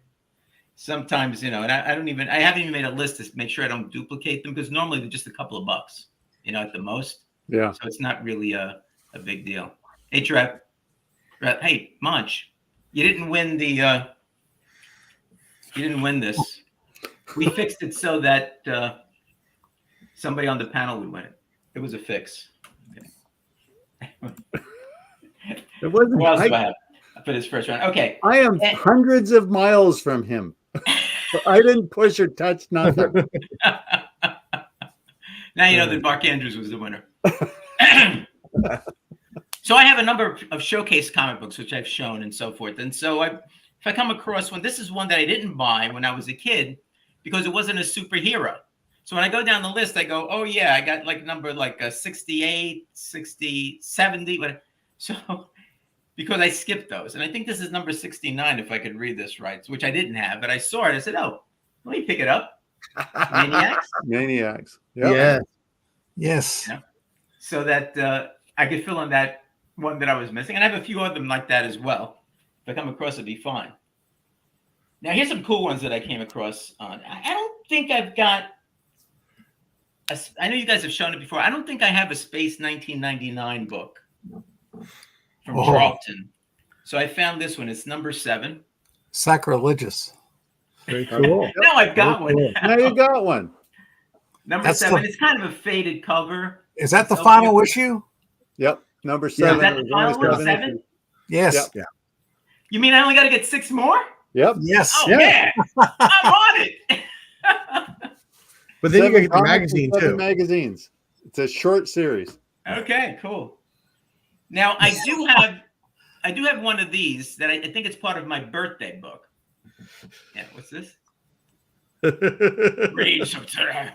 sometimes, and I haven't even made a list to make sure I don't duplicate them, because normally they're just a couple of bucks, at the most. Yeah. So it's not really a big deal. Hey, Trev. Hey, Munch. You didn't win the. You didn't win this. We fixed it so that somebody on the panel would win it. It was a fix. It wasn't. What else do I have for this first round? Okay. I am hundreds of miles from him. I didn't push or touch nothing. Now you know that Mark Andrews was the winner. So I have a number of showcase comic books, which I've shown and so forth. And so if I come across one, this is one that I didn't buy when I was a kid because it wasn't a superhero. So when I go down the list, I go, oh, yeah, I got like number like 68, 60, 70. So because I skipped those. And I think this is number 69, if I could read this right, which I didn't have. But I saw it. I said, oh, let me pick it up. Maniacs. Maniacs. Yep. Yeah. Yes. Yeah. So that I could fill in that one that I was missing. And I have a few of them like that as well. If I come across, it'd be fine. Now, here's some cool ones that I came across on. I don't think I've got, I know you guys have shown it before. I don't think I have a Space 1999 book from Charlton. So I found this one. It's number 7. Sacrilegious. Very cool. Now I've got one. Cool. Now you got one. Number 7. It's kind of a faded cover. Is that the final issue? Yep. Number Is 7. that the final one? 7? Yes. Yep. Yeah. You mean I only got to get 6 more? Yep. Yes. Oh, Yeah. yeah. I'm on it. But then you Seven got to get the comics magazine and 7 too. magazines. It's a short series. Okay, cool. Now I do have one of these that I think it's part of my birthday book. Yeah, what's this? Rage of Terror.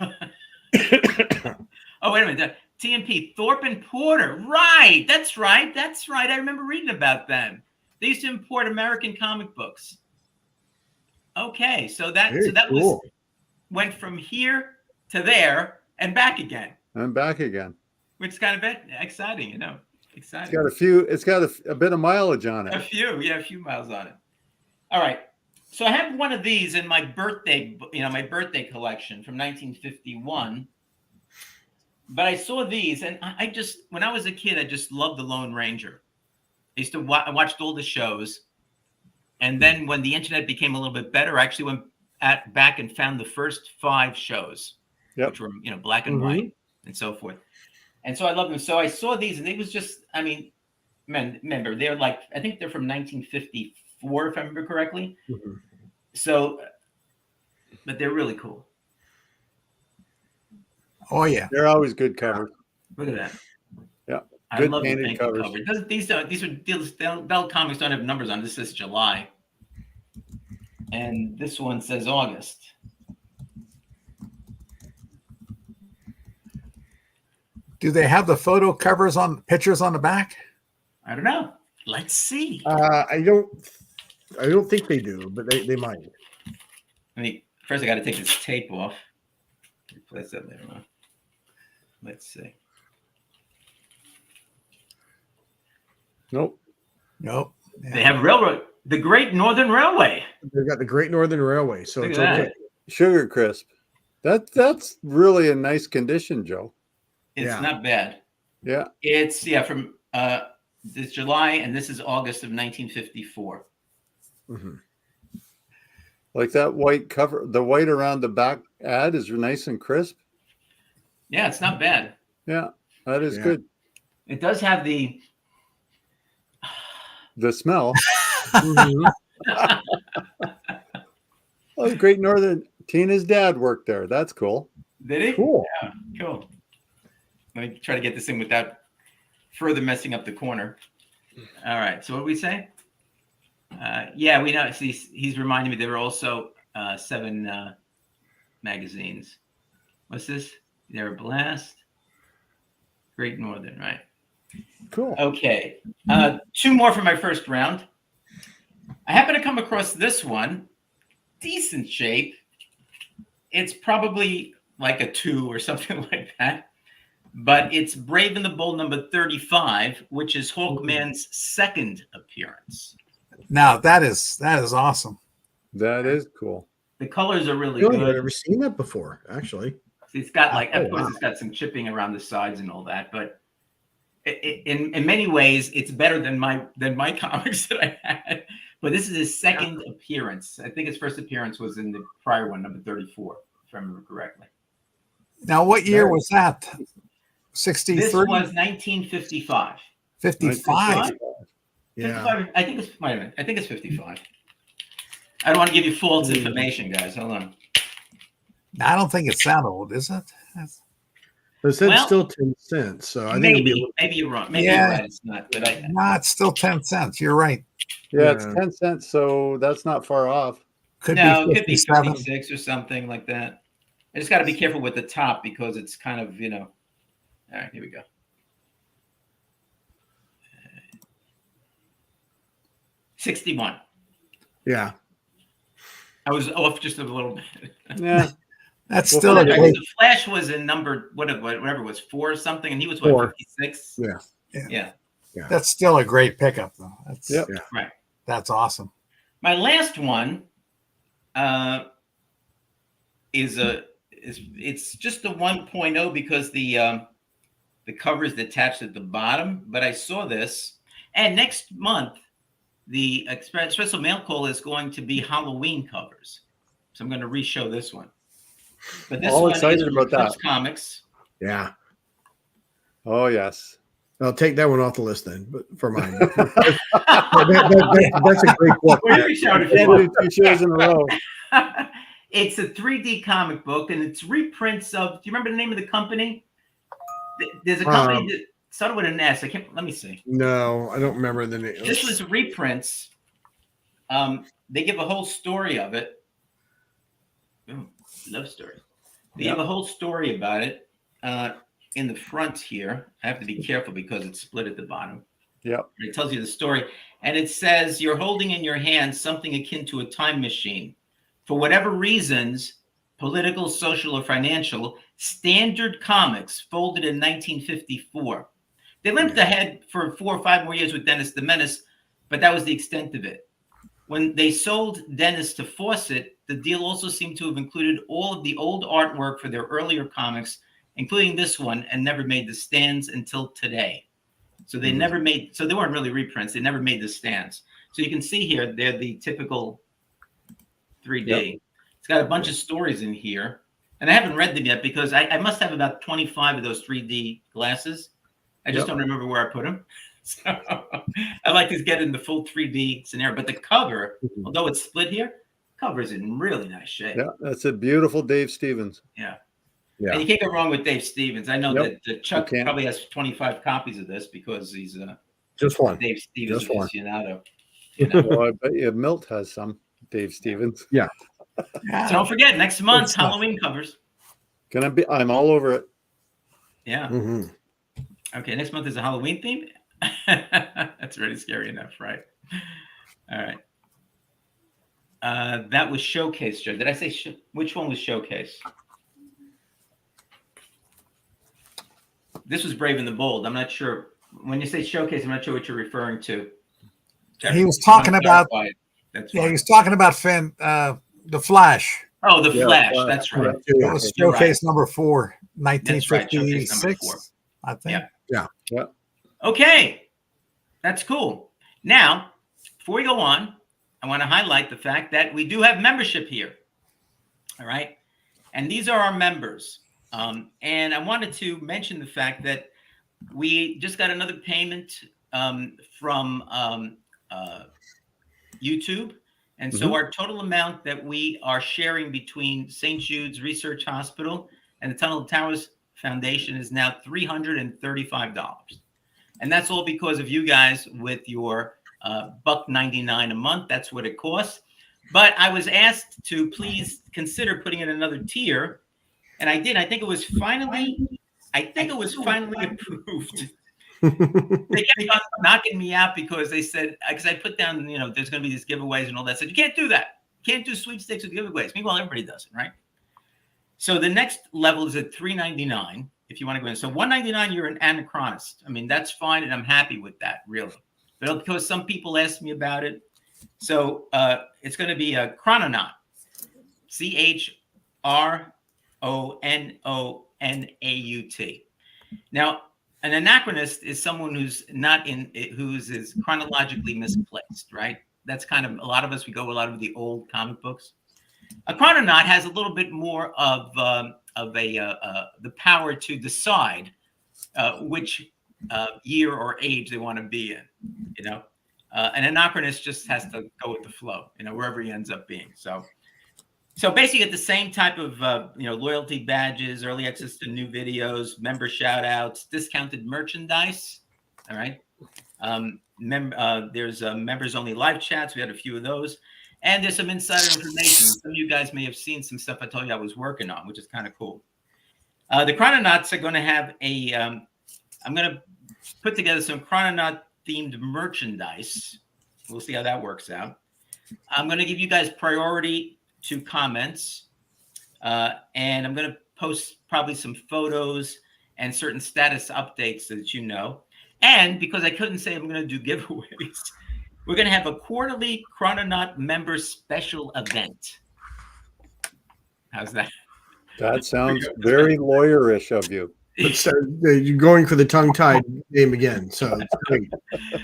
Oh, wait a minute. TMP, Thorpe and Porter. Right. That's right. That's right. I remember reading about them. They used to import American comic books. Okay, so that cool. went from here to there and back again, I'm back again. which is kind of exciting, you know. It's Exciting. got a few. It's got a bit of mileage on A it. few miles on it. All right. So I have one of these in my birthday, my birthday collection from 1951. But I saw these, and I just, when I was a kid, I just loved the Lone Ranger. I used to I watched all the shows, and then when the internet became a little bit better, I actually went back and found the first 5 shows, which were black and white and so forth. And so I love them. So I saw these, and it was just, I mean, remember they're like, I think they're from 1954, if I remember correctly. Mm-hmm. So, but they're really cool. Oh yeah. They're always good covers. Look at that. Yeah. I Good love the painted painted covers. cover. These are Bell Comics don't have numbers on. This says July, and this one says August. Do they have the photo covers on pictures on the back? I don't know. Let's see. I don't think they do, but they might. First I got to take this tape off. Replace that later on. Let's see. Nope. Nope. Yeah. They have the Great Northern Railway. They've got the Great Northern Railway, so Look it's at okay. that. Sugar Crisp. That's really a nice condition, Joe. It's not bad. Yeah. It's from this July, and this is August of 1954. Mm-hmm. Like that white cover, the white around the back ad is nice and crisp. Yeah, it's not bad. Yeah, that is good. It does have the smell. Mm-hmm. Oh, Great Northern. Tina's dad worked there. That's cool. Did he? Cool. Yeah, cool. Let me try to get this in without further messing up the corner. All right. So what did we say? Yeah, we know. See, he's reminding me there were also 7 magazines. What's this? They're Blast. Great Northern, right? Cool. Okay. 2 more for my first round. I happen to come across this one. Decent shape. It's probably like a 2 or something like that. But it's Brave and the Bold number 35, which is Hawkman's second appearance. Now that is awesome. That is cool. The colors are really I've good. never seen that before, actually. It's got of course, it's got some chipping around the sides and all that, but in many ways, it's better than my comics that I had. But this is his second appearance. I think his first appearance was in the prior one, number 34, if I remember correctly. Now, what year was that? 63? This was 1955. 55. Yeah. 55. I think it's, wait a minute. I think it's 55. I don't want to give you false information, guys. Hold on. I don't think it's that old, is it? That's- But it said Well, still 10 cents. So I think it'll be Maybe you're wrong. Maybe Yeah. you're right. It's not. But No, it's still 10 cents. You're right. Yeah, it's Yeah. 10 cents, so that's not far off. Could no, be it could be 57. 56 or something like that. I just got to be careful with the top because it's kind of, you know. All right, here we go. 61. Yeah. I was off just a little bit. Yeah. That's Well, still well, a that's- great. The Flash was in number whatever it was, 4 or something, and he was what, 4. 56? Yeah. Yeah. That's still a great pickup, though. That's Yep. Right. That's awesome. My last one it's just a 1.0 because the cover is attached at the bottom. But I saw this, and next month the Espresso Mail Call is going to be Halloween covers, so I'm going to re-show this one. But this All one excited is from about that. Eclipse Comics. Yeah. Oh, yes. I'll take that one off the list then, but for mine. That's a great book. Well, you can show it if you Can't want. do 2 shows in a row. It's a 3D comic book, and it's reprints of. Do you remember the name of the company? There's a company that started with an S. I can't. Let me see. No, I don't remember the name. This was reprints. They give a whole story of it. Ooh, love story. They give a whole story about it in the front here. I have to be careful because it's split at the bottom. Yep. It tells you the story, and it says you're holding in your hand something akin to a time machine. For whatever reasons, political, social, or financial, Standard Comics folded in 1954. They limped ahead for 4 or 5 more years with Dennis the Menace, but that was the extent of it. When they sold Dennis to Fawcett, the deal also seemed to have included all of the old artwork for their earlier comics, including this one, and never made the stands until today. So they never made, so they weren't really reprints. They never made the stands. So you can see here, they're the typical 3D. Yep. It's got a bunch of stories in here. And I haven't read them yet because I must have about 25 of those 3D glasses. I just don't remember where I put them. So I like to get in the full 3D scenario. But the cover, although it's split here, cover's in really nice shape. Yeah, that's a beautiful Dave Stevens. Yeah. Yeah. And you can't go wrong with Dave Stevens. I know that Chuck You probably has 25 copies of this because he's just one. Dave Stevens Just one. aficionado. Well, I bet you Milt has some Dave Stevens. Yeah. So don't forget, next month, Halloween covers. I'm all over it. Yeah. Mm-hmm. Okay, next month is a Halloween theme. That's already scary enough, right? All right. That was Showcase, Joe. Did I say which one was Showcase? This was Brave and the Bold. I'm not sure. When you say Showcase, I'm not sure what you're referring to. He was talking about. That's he was talking about the Flash. Oh, the Flash. That's right. It was Showcase number 4, 1956. Showcase number 4. I think. Yeah. Okay. That's cool. Now, before we go on, I want to highlight the fact that we do have membership here. All right. And these are our members. And I wanted to mention the fact that we just got another payment from YouTube. And so our total amount that we are sharing between St. Jude's Research Hospital and the Tunnel of Towers Foundation is now $335. And that's all because of you guys with your $1.99 a month. That's what it costs. But I was asked to please consider putting in another tier. And I did. I think it was finally approved. They kept on knocking me out because they said, because I put down, there's going to be these giveaways and all that. I said, you can't do that. You can't do sweepstakes with giveaways. Meanwhile, everybody does it, right? So the next level is at $3.99 if you want to go in. So $1.99, you're an anachronist. I mean, that's fine, and I'm happy with that, really. But because some people asked me about it, so it's going to be a chrononaut, CHRONONAUT. Now, an anachronist is someone who's not in, who's is chronologically misplaced, right? that's kind of a lot of us. We go a lot of the old comic books. A Chrononaut has a little bit more of the power to decide which year or age they want to be in. You know, an Anachronist just has to go with the flow. You know, wherever he ends up being. So basically, at the same type of loyalty badges, early access to new videos, member shout outs, discounted merchandise. All right. There's members only live chats. We had a few of those. And there's some insider information. Some of you guys may have seen some stuff I told you I was working on, which is kind of cool. The Chrononauts are going to have I'm going to put together some Chrononaut themed merchandise. We'll see how that works out. I'm going to give you guys priority to comments. And I'm going to post probably some photos and certain status updates that you know. And because I couldn't say I'm going to do giveaways, we're going to have a quarterly Chrononaut member special event. How's that? That sounds very lawyerish of you. So you're going for the tongue-tied name again. So it's great.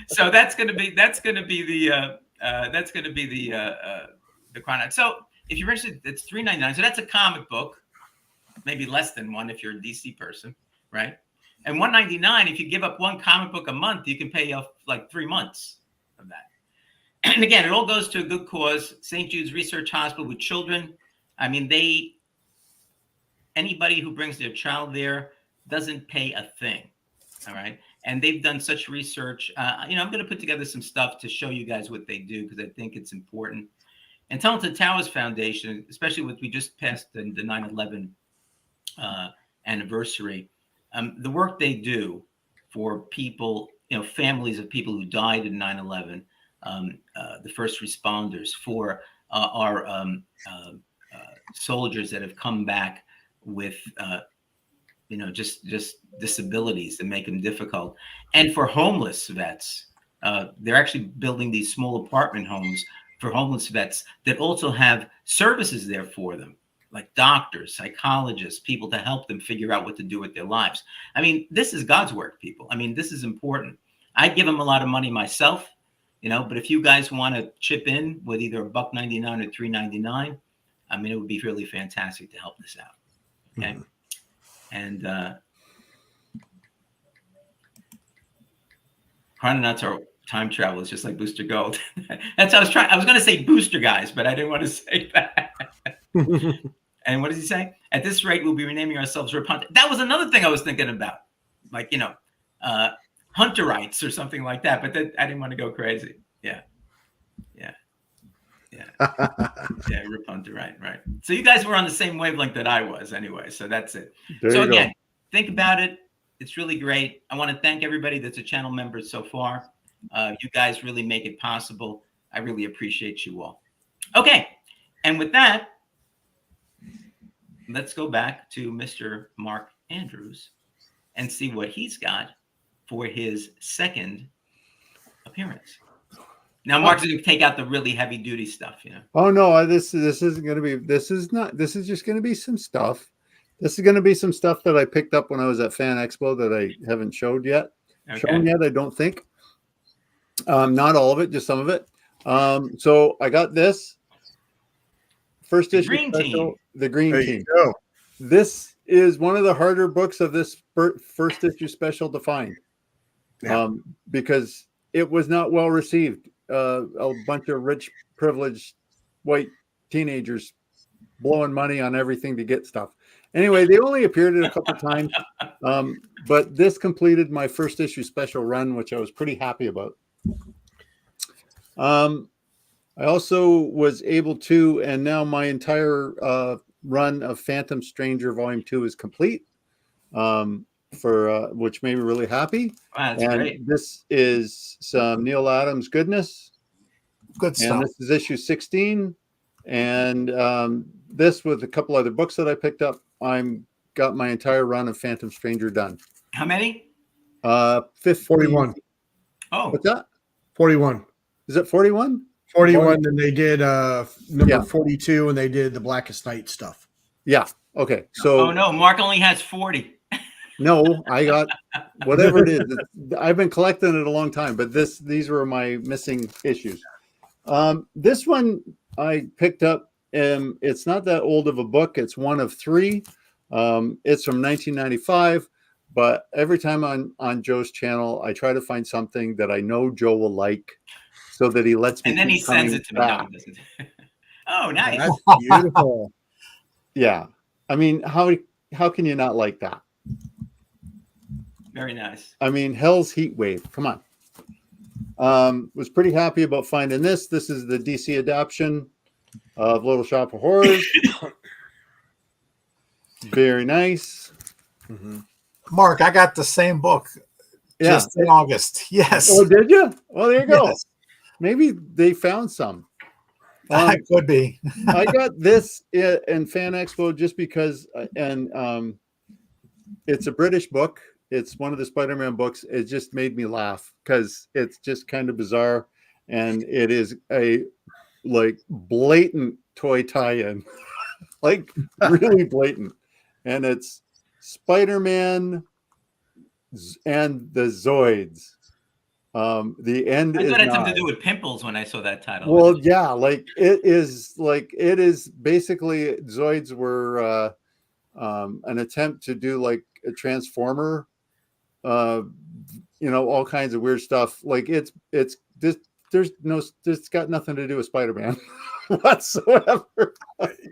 So that's going to be the Chrononaut. So if you're interested, it's $3.99. So that's a comic book, maybe less than one if you're a DC person, right? And $1.99, if you give up one comic book a month, you can pay off like 3 months of that. And again, it all goes to a good cause. St. Jude's Research Hospital with children. I mean, anybody who brings their child there doesn't pay a thing. All right. And they've done such research. I'm going to put together some stuff to show you guys what they do because I think it's important. And Talented Towers Foundation, especially we just passed the 9/11 anniversary. The work they do for people, families of people who died in 9/11, the first responders, for our soldiers that have come back with, just disabilities that make them difficult, and for homeless vets. They're actually building these small apartment homes for homeless vets that also have services there for them, like doctors, psychologists, people to help them figure out what to do with their lives. I mean, this is God's work, people. I mean, this is important. I give them a lot of money myself, but if you guys want to chip in with either $1.99 or $3.99, I mean, it would be really fantastic to help this out. Okay. Mm-hmm. And Chrononauts are time travel. It's just like Booster Gold. That's what I was going to say Booster Guys, but I didn't want to say that. And what does he say? At this rate, we'll be renaming ourselves Rapunzel. That was another thing I was thinking about, like, Hunterites or something like that. But I didn't want to go crazy. Yeah. Rapunzel, right. So you guys were on the same wavelength that I was anyway. So that's it. So again, think about it. It's really great. I want to thank everybody that's a channel member so far. You guys really make it possible. I really appreciate you all. Okay. And with that, let's go back to Mr. Mark Andrews and see what he's got for his second appearance. Now, Mark's going to take out the really heavy duty stuff, Oh no, this isn't going to be. This is just going to be some stuff. This is going to be some stuff that I picked up when I was at Fan Expo that I haven't showed yet. Okay. I don't think. Not all of it, just some of it. So I got this first issue special, the Green Team. This is one of the harder books of this first issue special to find, because it was not well received. A bunch of rich, privileged white teenagers blowing money on everything to get stuff. Anyway, they only appeared a couple times, but this completed my first issue special run, which I was pretty happy about. I also was able to, and now my entire run of Phantom Stranger Volume 2 is complete, which made me really happy. Wow, that's great. This is some Neil Adams goodness. Good stuff. And this is issue 16. And this with a couple other books that I picked up, got my entire run of Phantom Stranger done. How many? 41. Oh. What's that? 41. Is it 41? 41, and they did number 42, and they did the Blackest Night stuff. Yeah. Okay. So. Oh no, Mark only has 40. No, I got whatever it is. I've been collecting it a long time, but these were my missing issues. This one I picked up. It's not that old of a book. It's one of three. It's from 1995. But every time on Joe's channel, I try to find something that I know Joe will like, so that he lets me. And then he keep sends coming it to me. No, back. he doesn't. Oh, nice. That's beautiful. Yeah, I mean, how can you not like that? Very nice. I mean, Hell's Heat Wave. Come on. Was pretty happy about finding this. This is the DC adaptation of Little Shop of Horrors. Very nice. Mm-hmm. Mark, I got the same book just in August. Yes. Oh, did you? Well, there you go. Yes. Maybe they found some. I could be. I got this in Fan Expo just because, and it's a British book. It's one of the Spider-Man books. It just made me laugh because it's just kind of bizarre, and it is a like blatant toy tie-in, like really blatant, and it's Spider-Man and the Zoids. The end I is thought it had something nigh. to do with pimples when I saw that title. Well, yeah, like it is basically Zoids were an attempt to do like a Transformer, all kinds of weird stuff. Like it's this. It's got nothing to do with Spider-Man whatsoever.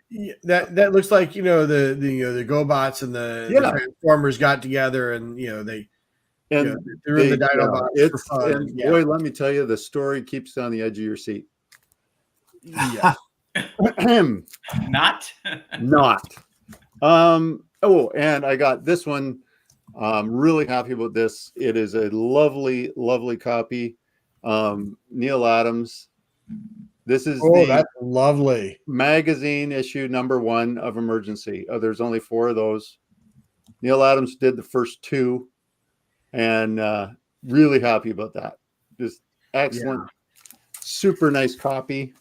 Yeah, that looks like the GoBots and the Transformers got together and they threw in the Dinobots for fun. And boy, let me tell you, the story keeps you on the edge of your seat. Yeah. Not. And I got this one. I'm really happy about this. It is a lovely, lovely copy. Neil Adams. This is that's lovely. Magazine issue #1 of Emergency. There's only 4 of those. Neil Adams did the first 2, and really happy about that. Just excellent, super nice copy.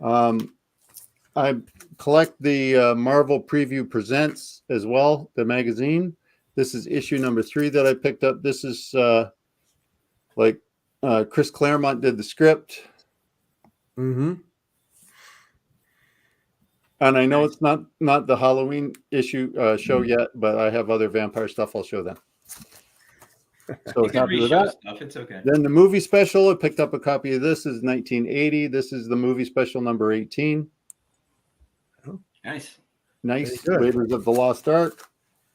I collect the Marvel Preview Presents as well, the magazine. This is issue #3 that I picked up. This is Chris Claremont did the script. Mm-hmm. And I know it's not the Halloween issue show yet, but I have other vampire stuff I'll show them. So You can happy with reshow that. stuff. It's okay. Then the movie special, I picked up a copy of this. Is 1980. This is the movie special number 18. Nice. Nice. Raiders of the Lost Ark.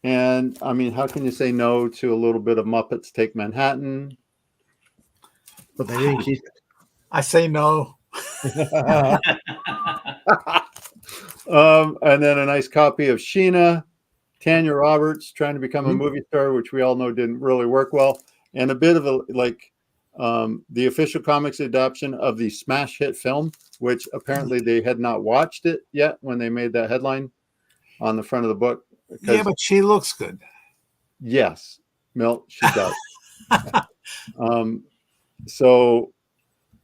And I mean, how can you say no to a little bit of Muppets Take Manhattan? But they didn't keep it. I say no. And then a nice copy of Sheena, Tanya Roberts trying to become a movie star, which we all know didn't really work well, and a bit of the official comics adaptation of the smash hit film, which apparently they had not watched it yet when they made that headline on the front of the book. Yeah, but she looks good. Yes, Milt, she does. So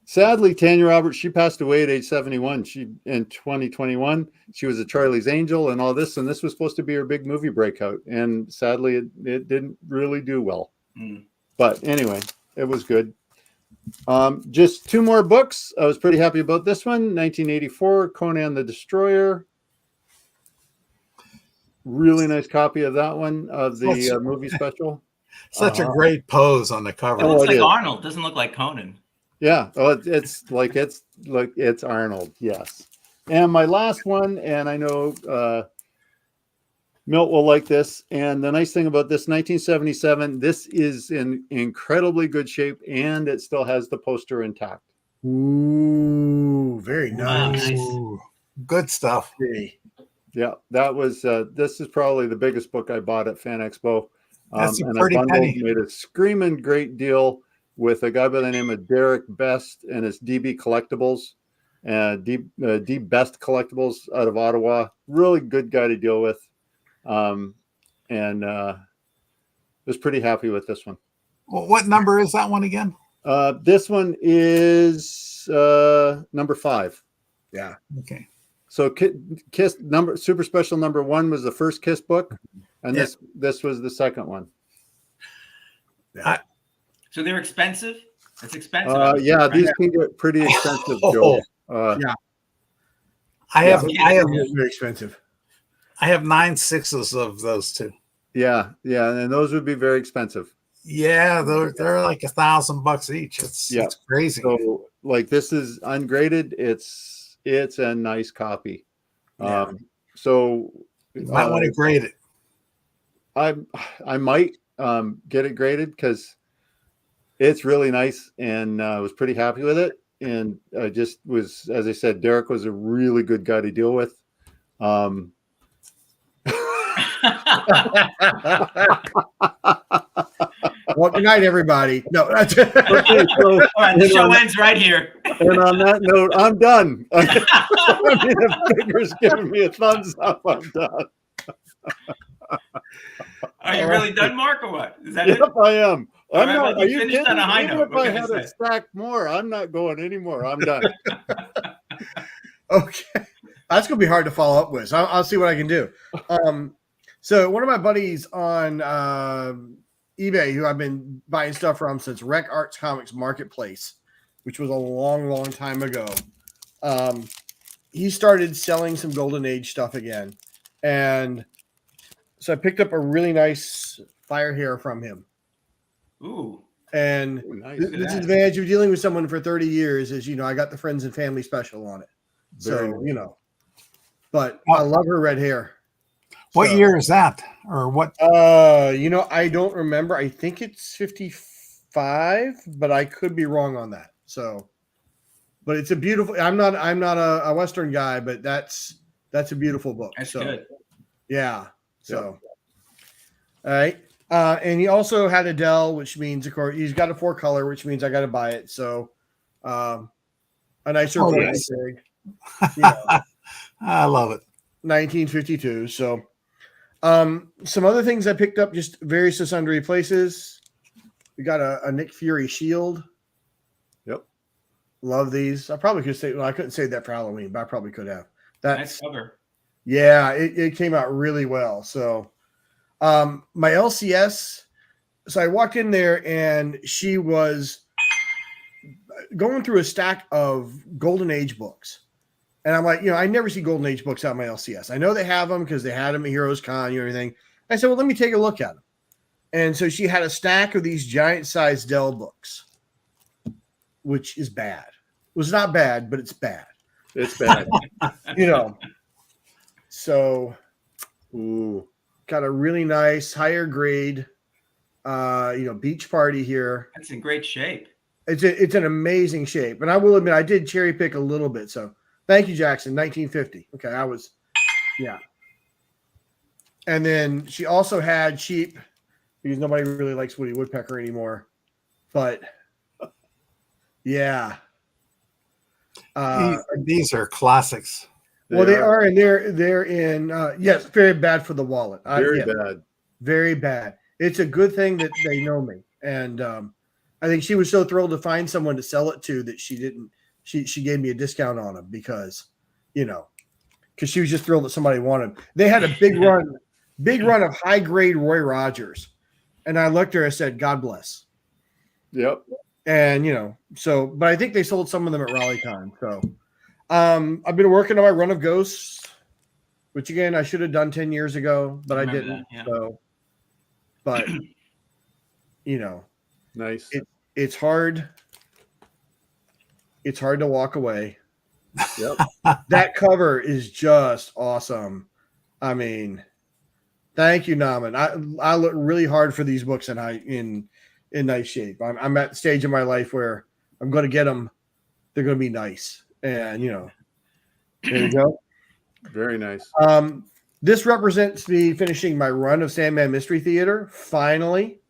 sadly, Tanya Roberts, she passed away at age 71. In 2021, she was a Charlie's Angel and all this, and this was supposed to be her big movie breakout. And sadly, it didn't really do well. But anyway, it was good. Just 2 more books. I was pretty happy about this one. 1984, Conan the Destroyer. Really nice copy of that one, of the movie special. Such a great pose on the cover. It looks like Arnold. Doesn't look like Conan. Yeah. Oh, it's Arnold. Yes. And my last one, and I know Milt will like this. And the nice thing about this, 1977, this is in incredibly good shape, and it still has the poster intact. Ooh, very nice. Ooh, good stuff. Yeah, that was. This is probably the biggest book I bought at Fan Expo. That's a and pretty I bundled, penny. made a screaming great deal with a guy by the name of Derek Best and his DB Collectibles, D Best Collectibles out of Ottawa. Really good guy to deal with, and was pretty happy with this one. Well, what number is that one again? This one is number 5. Yeah. Okay. So Kiss Super Special #1 was the first Kiss book, and this was the second one. So they're expensive? That's expensive. Yeah, these can get pretty expensive, Joe. Yeah. I have Very expensive. I have 9 sixes of those two. Yeah, and those would be very expensive. Yeah, they're like $1,000 each. It's crazy. So like this is ungraded. It's a nice copy. Yeah. So You might want to grade it. I might get it graded because it's really nice, and I was pretty happy with it. And I just was, as I said, Derek was a really good guy to deal with. Well, good night, everybody. No, that's Okay, so, All right, the show ends right here. and on that note, I'm done. I mean, if Figure's giving me a thumbs up, I'm done. Are you really done, Mark, or what? Is that Yep, it? I am. All I'm right, not. well, Are you you finished kidding? on a high Even note. if What I can I had a say? stack more, I'm not going anymore. I'm done. okay. That's gonna be hard to follow up with. So I'll see what I can do. So one of my buddies on eBay, who I've been buying stuff from since Rec Arts Comics Marketplace, which was a long, long time ago, he started selling some Golden Age stuff again, and so I picked up a really nice fire hair from him. Ooh. And Ooh, nice. this is the advantage of dealing with someone for 30 years is, I got the friends and family special on it. Very So, nice. but I love her red hair. What So, year is that? Or what? I don't remember. I think it's 55, but I could be wrong on that. So, but it's a beautiful, I'm not a Western guy, but that's a beautiful book. That's so good. yeah. So, all right. And he also had a Dell, which means, of course, he's got a 4-color, which means I got to buy it. So, a nicer nice. fig, I love it. 1952. So, some other things I picked up just various and sundry places. We got a Nick Fury shield. Yep. Love these. I probably could say, well, I couldn't say that for Halloween, but I probably could have. Nice cover. Yeah, it came out really well. So, my LCS, so I walked in there and she was going through a stack of Golden Age books. And I'm like, I never see Golden Age books out of my LCS. I know they have them because they had them at Heroes Con and everything. I said, well, let me take a look at them. And so she had a stack of these giant-sized Dell books, which is bad. It was not bad, but it's bad. It's bad. So, Ooh. got a really nice higher grade, beach party here. That's in great shape. It's an amazing shape. And I will admit, I did cherry pick a little bit. So thank you, Jackson. 1950. Okay. Yeah. And then she also had sheep because nobody really likes Woody Woodpecker anymore. But yeah. These are classics. Well, they are, and they're in. Yes, very bad for the wallet. Very bad. Very bad. It's a good thing that they know me, and I think she was so thrilled to find someone to sell it to that she didn't. She gave me a discount on them because she was just thrilled that somebody wanted them. They had a big run of high grade Roy Rogers, and I looked at her and said, "God bless." Yep. And but I think they sold some of them at RaleighCon. So. I've been working on my run of Ghosts, which again I should have done 10 years ago, but I didn't. That, yeah. So, but Nice. It's hard. It's hard to walk away. Yep. That cover is just awesome. I mean, thank you, Naman. I look really hard for these books in nice shape. I'm at the stage in my life where I'm going to get them. They're going to be nice. And there you go. Very nice. This represents me finishing my run of Sandman Mystery Theater finally.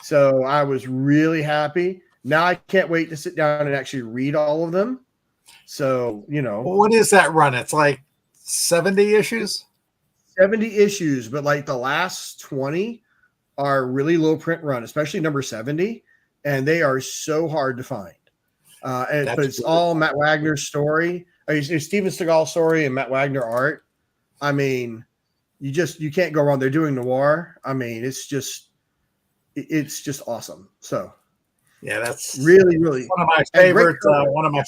So I was really happy. Now I can't wait to sit down and actually read all of them. So what is that run? It's like 70 issues. 70 issues, but like the last 20 are really low print run, especially number 70, and they are so hard to find. But it's all Matt Wagner's story. It's Steven Seagal's story and Matt Wagner art. I mean, you can't go wrong. They're doing noir. I mean, it's just awesome. So, Yeah, that's Really, really. one of my And great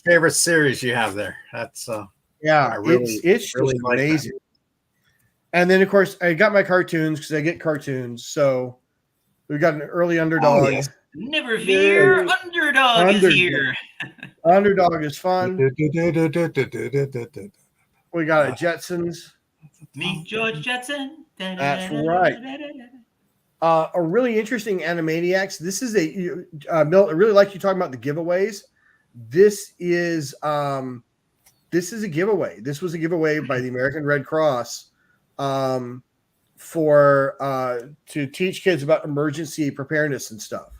favorite series you have there. That's yeah, I really it's really just like that. amazing. And then of course I got my cartoons because I get cartoons. So we got an early underdog. Oh, yes. Never fear, underdog is here. Underdog is fun. We got a Jetsons. Meet George Jetson. That's right. A really interesting Animaniacs. This is Milt, I really like you talking about the giveaways. This is a giveaway. This was a giveaway by the American Red Cross for to teach kids about emergency preparedness and stuff,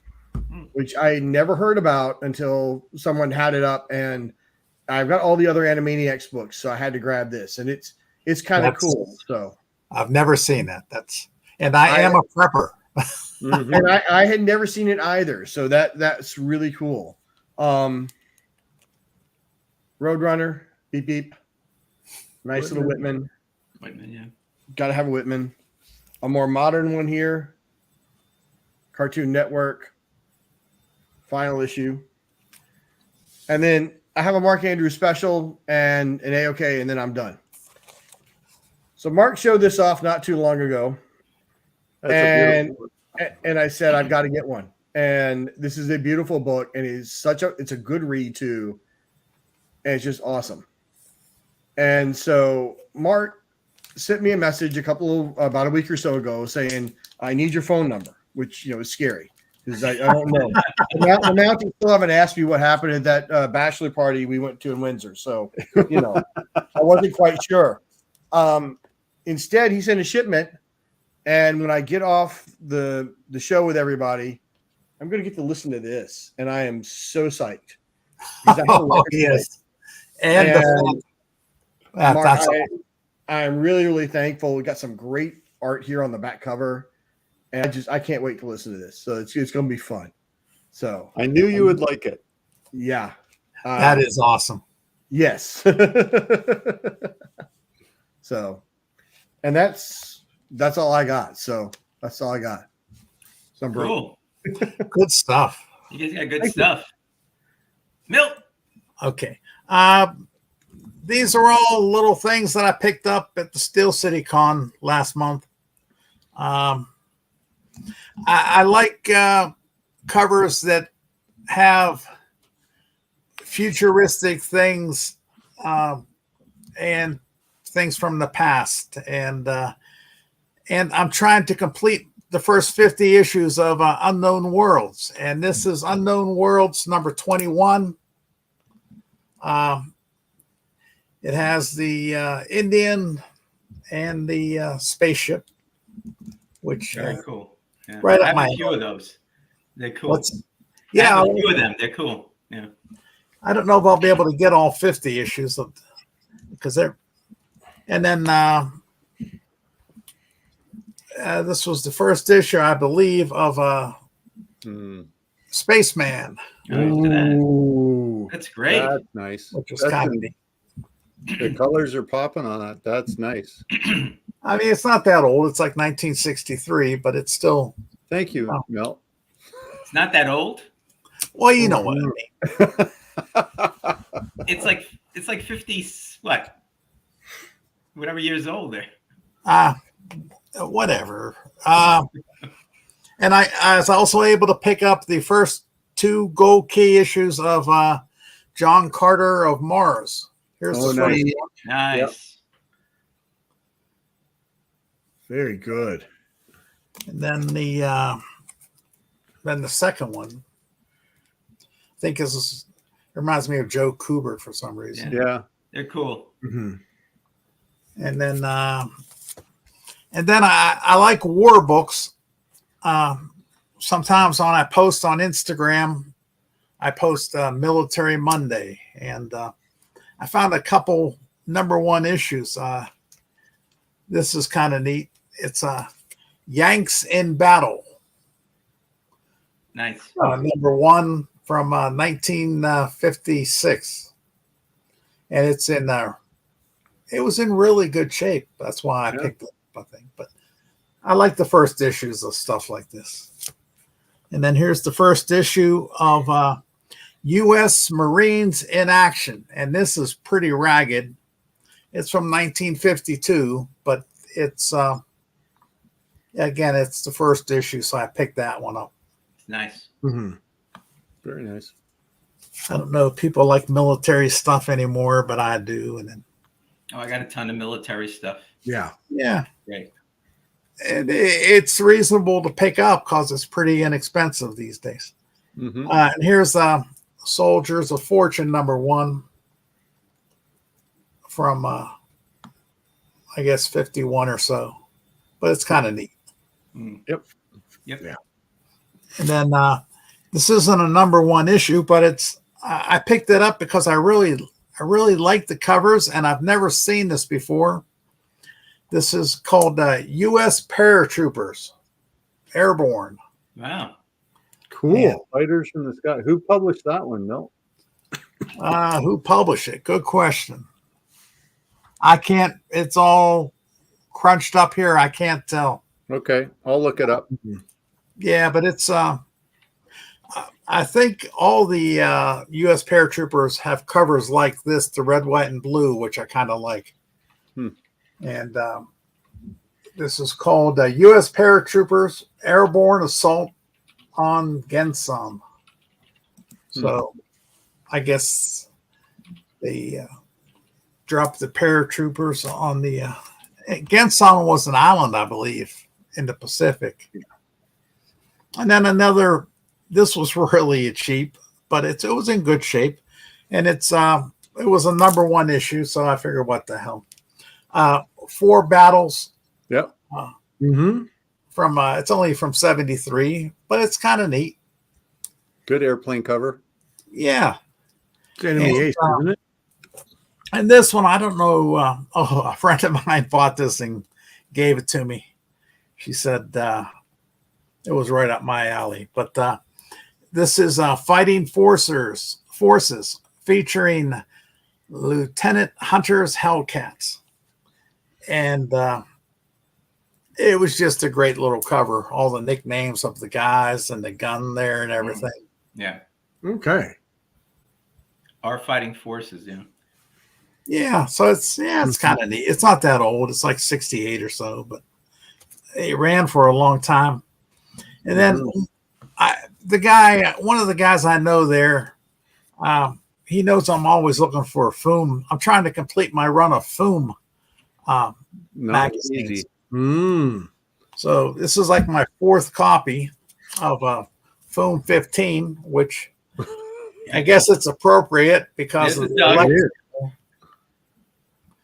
which I never heard about until someone had it up, and I've got all the other Animaniacs books, so I had to grab this, and it's kind of cool. So I've never seen that. I am a prepper. And I had never seen it either, so that's really cool. Roadrunner, beep beep, nice little Whitman. Whitman, yeah. Got to have a Whitman. A more modern one here. Cartoon Network. Final issue. And then I have a Mark Andrews special and an A-OK, and then I'm done. So Mark showed this off not too long ago. And I said, I've got to get one. And this is a beautiful book, and it's a good read too. And it's just awesome. And so Mark sent me a message about a week or so ago saying, I need your phone number, which, is scary because I don't know. The mountain still haven't asked me what happened at that bachelor party we went to in Windsor. So, I wasn't quite sure. Instead, he sent a shipment. And when I get off the show with everybody, I'm going to get to listen to this. And I am so psyched. Yes. Mark, I'm really, really thankful. We got some great art here on the back cover. And I can't wait to listen to this. So it's going to be fun. So I knew you would like it. Yeah. That is awesome. Yes. So, and that's all I got. So that's all I got. So I'm cool. Good stuff. You guys got good stuff. Milt. Okay. These are all little things that I picked up at the Steel City Con last month. I like covers that have futuristic things and things from the past, and I'm trying to complete the first 50 issues of Unknown Worlds, and this is Unknown Worlds number 21. It has the Indian and the spaceship, which very cool. Yeah. Right I up my have a few of those. They're cool. I have a few of them. They're cool. Yeah. I don't know if I'll be able to get all 50 issues because they're. And then this was the first issue, I believe, of Spaceman. Ooh, that's great. That's nice. Which was kind of neat. The colors are popping on that. That's nice. I mean, it's not that old. It's like 1963, but it's still. Thank you, Mel. It's not that old. Well, you know what I mean. It's like 50 what? Whatever years old there. Whatever. And I was also able to pick up the first 2 gold key issues of John Carter of Mars. Here's the nice. first one. Nice. Yep. Very good. And then the second one, I think it reminds me of Joe Kubert for some reason. Yeah. They're cool. Mm-hmm. And then I like war books. Sometimes when I post on Instagram, I post Military Monday, and I found a couple #1 issues. This is kind of neat. It's Yanks in Battle. Nice. #1 from 1956, and it's in it was in really good shape. That's why I picked it up, I think. But I like the first issues of stuff like this. And then here's the first issue of U.S. Marines in Action. And this is pretty ragged. It's from 1952, but it's, again, it's the first issue, so I picked that one up. It's nice. Mhm. Very nice. I don't know if people like military stuff anymore, but I do. And then, Oh, I got a ton of military stuff. Yeah. yeah, Great. and it's reasonable to pick up because it's pretty inexpensive these days. Mhm. And here's Soldiers of Fortune #1 from, I guess, 51 or so, but it's kind of neat. Yep. Yeah. And then this isn't a #1 issue, but it's I picked it up because I really like the covers, and I've never seen this before. This is called U.S. Paratroopers Airborne. Wow. Cool. Yeah. Fighters from the Sky. Who published that one, Milt? Who published it? Good question. I can't. It's all crunched up here. I can't tell. Okay, I'll look it up. Yeah, but it's. I think all the U.S. paratroopers have covers like this, the red, white, and blue, which I kind of like. And this is called U.S. Paratroopers Airborne Assault on Gensan. So I guess they dropped the paratroopers on the Gensan was an island, I believe, in the Pacific. And then another. This was really cheap, but it was in good shape, and it was a #1 issue. So I figured, what the hell? 4 battles. Yep. From it's only from 73, but it's kind of neat. Good airplane cover. Yeah. It's enemy ace, isn't it? And this one, I don't know. A friend of mine bought this and gave it to me. She said it was right up my alley. But this is Fighting Forces featuring Lieutenant Hunter's Hellcats. And it was just a great little cover. All the nicknames of the guys and the gun there and everything. Yeah. Okay. Our fighting forces, yeah. Yeah, so it's kind of neat. It's not that old. It's like 68 or so, but it ran for a long time. And then one of the guys I know there, he knows I'm always looking for a Foom. I'm trying to complete my run of Foom magazines. Easy. So this is like my 4th copy of Foom 15, which I guess it's appropriate because of the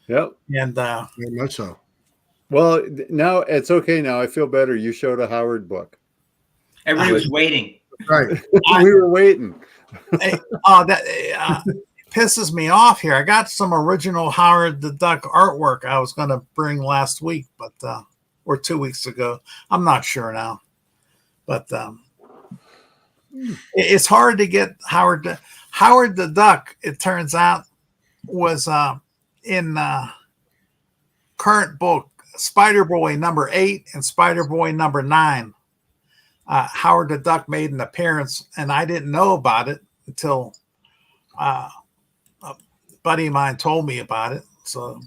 Yep. and Very much so. Well, now it's okay. Now I feel better. You showed a Howard book. Everybody was waiting. Right. We were waiting. that pisses me off here. I got some original Howard the Duck artwork I was going to bring last week, but or 2 weeks ago. I'm not sure now, but it's hard to get Howard the Duck. It turns out was in current book Spider Boy #8 and Spider Boy #9. Howard the Duck made an appearance, and I didn't know about it until a buddy of mine told me about it. So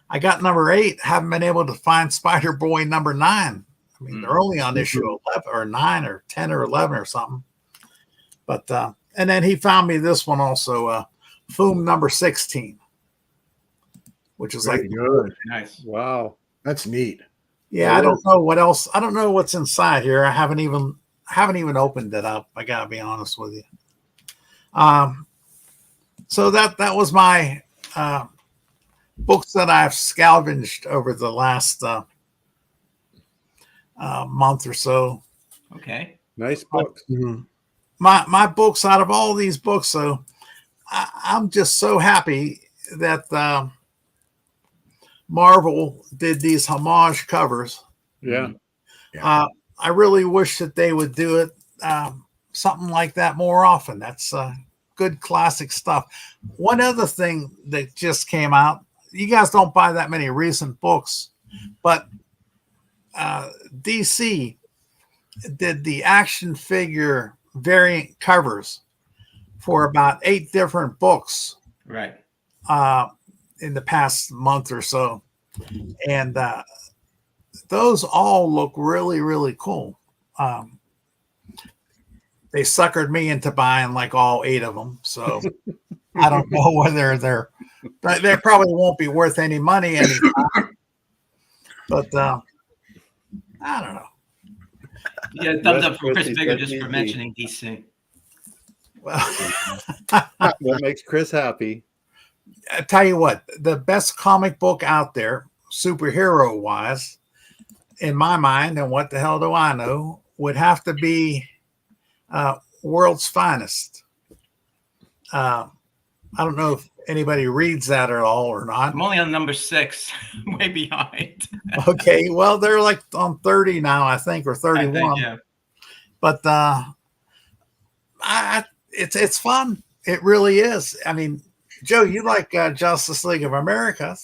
I got #8. Haven't been able to find Spider Boy #9. I mean, they're only on issue 11 or 9 or 10 or 11 or something. But and then he found me this one also, Foom #16, which is Very like good. Nice. Wow. That's neat. Yeah, I don't know what else. I don't know what's inside here. I haven't even opened it up. I gotta be honest with you. So that was my books that I've scavenged over the last month or so. Okay. Nice books. My books, out of all these books, so I'm just so happy that Marvel did these homage covers. Yeah. I really wish that they would do it something like that more often. That's good classic stuff. One other thing that just came out, you guys don't buy that many recent books, but DC did the action figure variant covers for about 8 different books Right. in the past month or so. And those all look really, really cool. They suckered me into buying like all 8 of them. So I don't know whether they probably won't be worth any money anytime. But I don't know. Yeah, thumbs up for Chris Bigger just for mentioning DC. Well, What makes Chris happy? I tell you what, the best comic book out there, superhero wise, in my mind, and what the hell do I know, would have to be World's Finest. I don't know if anybody reads that at all or not. I'm only on number 6, way behind. Okay, well, they're like on 30 now, I think, or 31. I think, yeah. But it's fun. It really is. I mean, Joe, you like Justice League of America.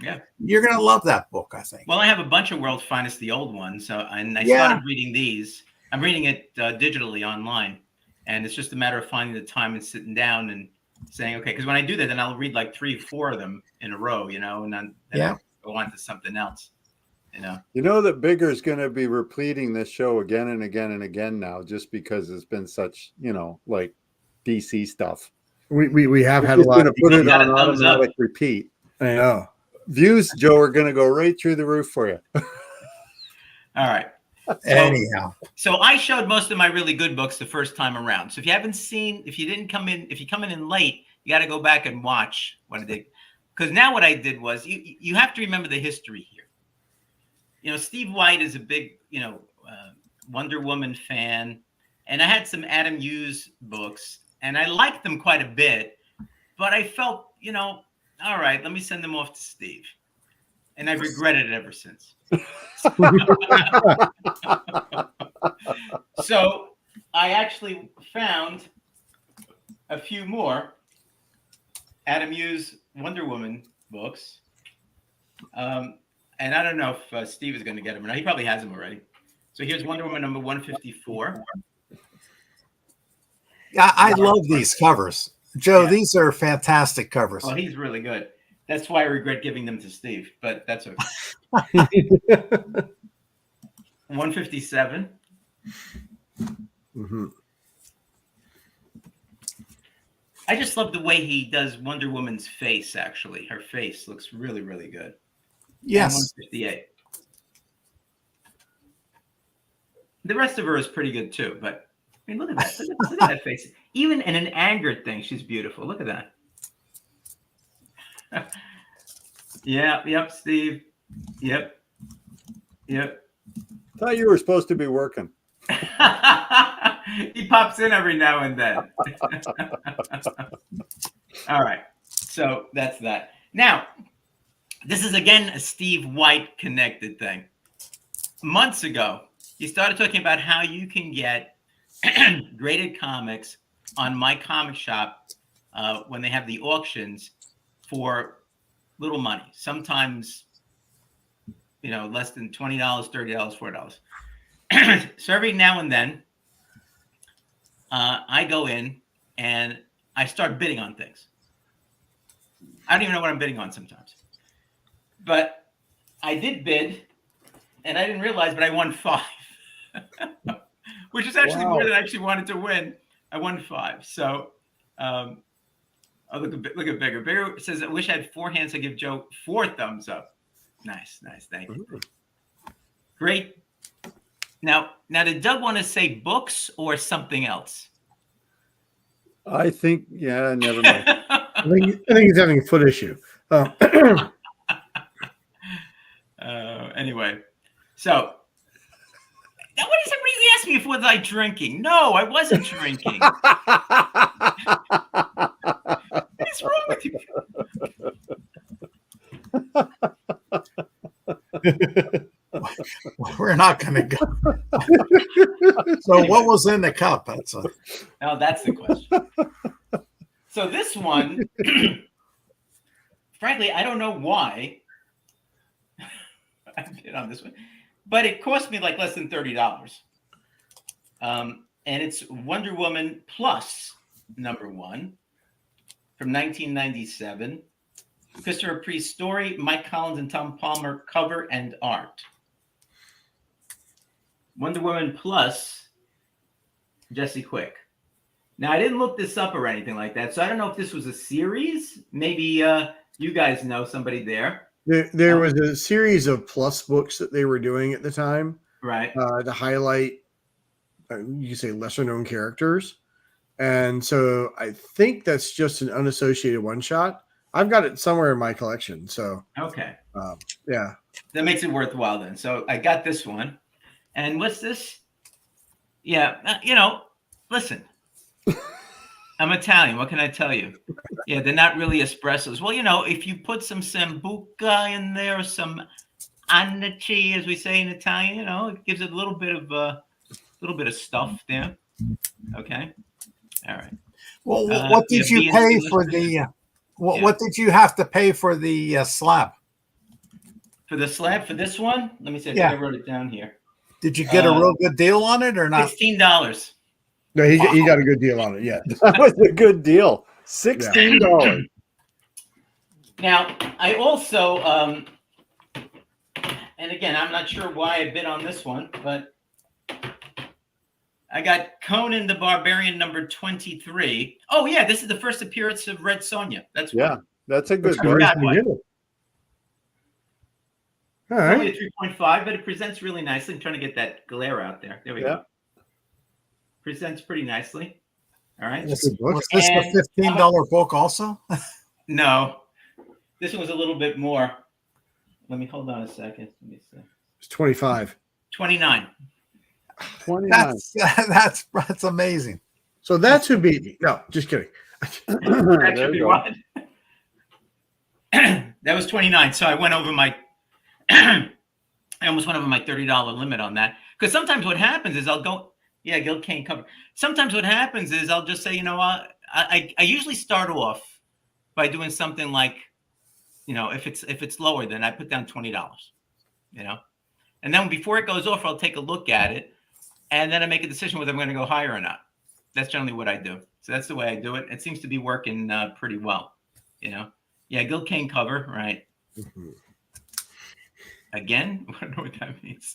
Yeah. You're going to love that book, I think. Well, I have a bunch of World's Finest, the old ones. And I started reading these. I'm reading it digitally online. And it's just a matter of finding the time and sitting down and saying, okay, because when I do that, then I'll read like 3 or 4 of them in a row, and then I'll go on to something else, You know that Bigger is going to be repleting this show again and again and again now, just because it's been such, like DC stuff. We have had a lot of put it on automatic repeat. I know. Views, Joe, are going to go right through the roof for you. All right. Anyhow, so I showed most of my really good books the first time around. So if you come in late, you got to go back and watch what I did. Because now what I did was you have to remember the history here. Steve White is a big, Wonder Woman fan. And I had some Adam Hughes books and I liked them quite a bit, but I felt, all right, let me send them off to Steve. And I've regretted it ever since. So I actually found a few more Adam Hughes Wonder Woman books. And I don't know if Steve is going to get them or not. He probably has them already. So here's Wonder Woman number 154. Yeah, I love these covers. Joe, these are fantastic covers. Well, he's really good. That's why I regret giving them to Steve, but that's okay. 157. Mm-hmm. I just love the way he does Wonder Woman's face, actually. Her face looks really, really good. Yes. 158. The rest of her is pretty good, too, but I mean, look at that. Look at that face. Even in an angered thing, she's beautiful. Look at that. Yep, Steve. Yep. Thought you were supposed to be working. He pops in every now and then. All right. So that's that. Now, this is again a Steve White connected thing. Months ago, he started talking about how you can get graded comics on My Comic Shop when they have the auctions for little money. Sometimes, less than $20, $30, $40. So every now and then, I go in and I start bidding on things. I don't even know what I'm bidding on sometimes. But I did bid, and I didn't realize, but I won 5. Which is actually more than I actually wanted to win. I won 5. So, look at Bigger. Bigger says, I wish I had 4 hands to give Joe 4 thumbs up. Nice. Thank you. Great. Now, did Doug want to say books or something else? I think, never mind. I think he's having a foot issue. Anyway, so now what is everybody asking me if was I drinking? No, I wasn't drinking. What is wrong with you? We're not going to go. So what was in the cup? Now that's the question. So this one, frankly, I don't know why I bid on this one, but it cost me like less than $30. And it's Wonder Woman Plus #1 from 1997. Christopher Priest story, Mike Collins and Tom Palmer cover and art. Wonder Woman Plus, Jesse Quick. Now, I didn't look this up or anything like that, so I don't know if this was a series. Maybe you guys know somebody there. There was a series of Plus books that they were doing at the time, right? To highlight, you can say, lesser known characters. And so I think that's just an unassociated one shot. I've got it somewhere in my collection. So okay, yeah, that makes it worthwhile then. So I got this one, and what's this? Yeah, listen, I'm Italian. What can I tell you? Yeah, they're not really espressos. Well, if you put some sambuca in there, some anachi, as we say in Italian, it gives it a little bit of stuff there. Okay, all right. Well, what did you pay for the? What did you have to pay for the slab? For the slab for this one? Let me see. I think I wrote it down here. Did you get a real good deal on it or not? $16. No, he got a good deal on it. Yeah, that was a good deal. $16. Now, I also, and again, I'm not sure why I bid on this one, but I got Conan the Barbarian #23. Oh yeah, this is the first appearance of Red Sonja. That's that's a good book. All right. Only a 3.5, but it presents really nicely. I'm trying to get that glare out there. There we go. Presents pretty nicely. All right. Was this a $15 book also? No, this one was a little bit more. Let me hold on a second. Let me see. It's 25. 29. 29. That's amazing. So that's who beat me. No, just kidding. That should be what? That was 29. So I went over my. I almost went over my $30 limit on that, because sometimes what happens is I'll go. Yeah, Gil Kane cover. Sometimes what happens is I'll just say, I usually start off by doing something like, if it's lower, then I put down $20, and then before it goes off, I'll take a look at it, and then I make a decision whether I'm going to go higher or not. That's generally what I do. So that's the way I do it. It seems to be working pretty well, Yeah, Gil Kane cover, right? Mm-hmm. Again, I don't know what that means.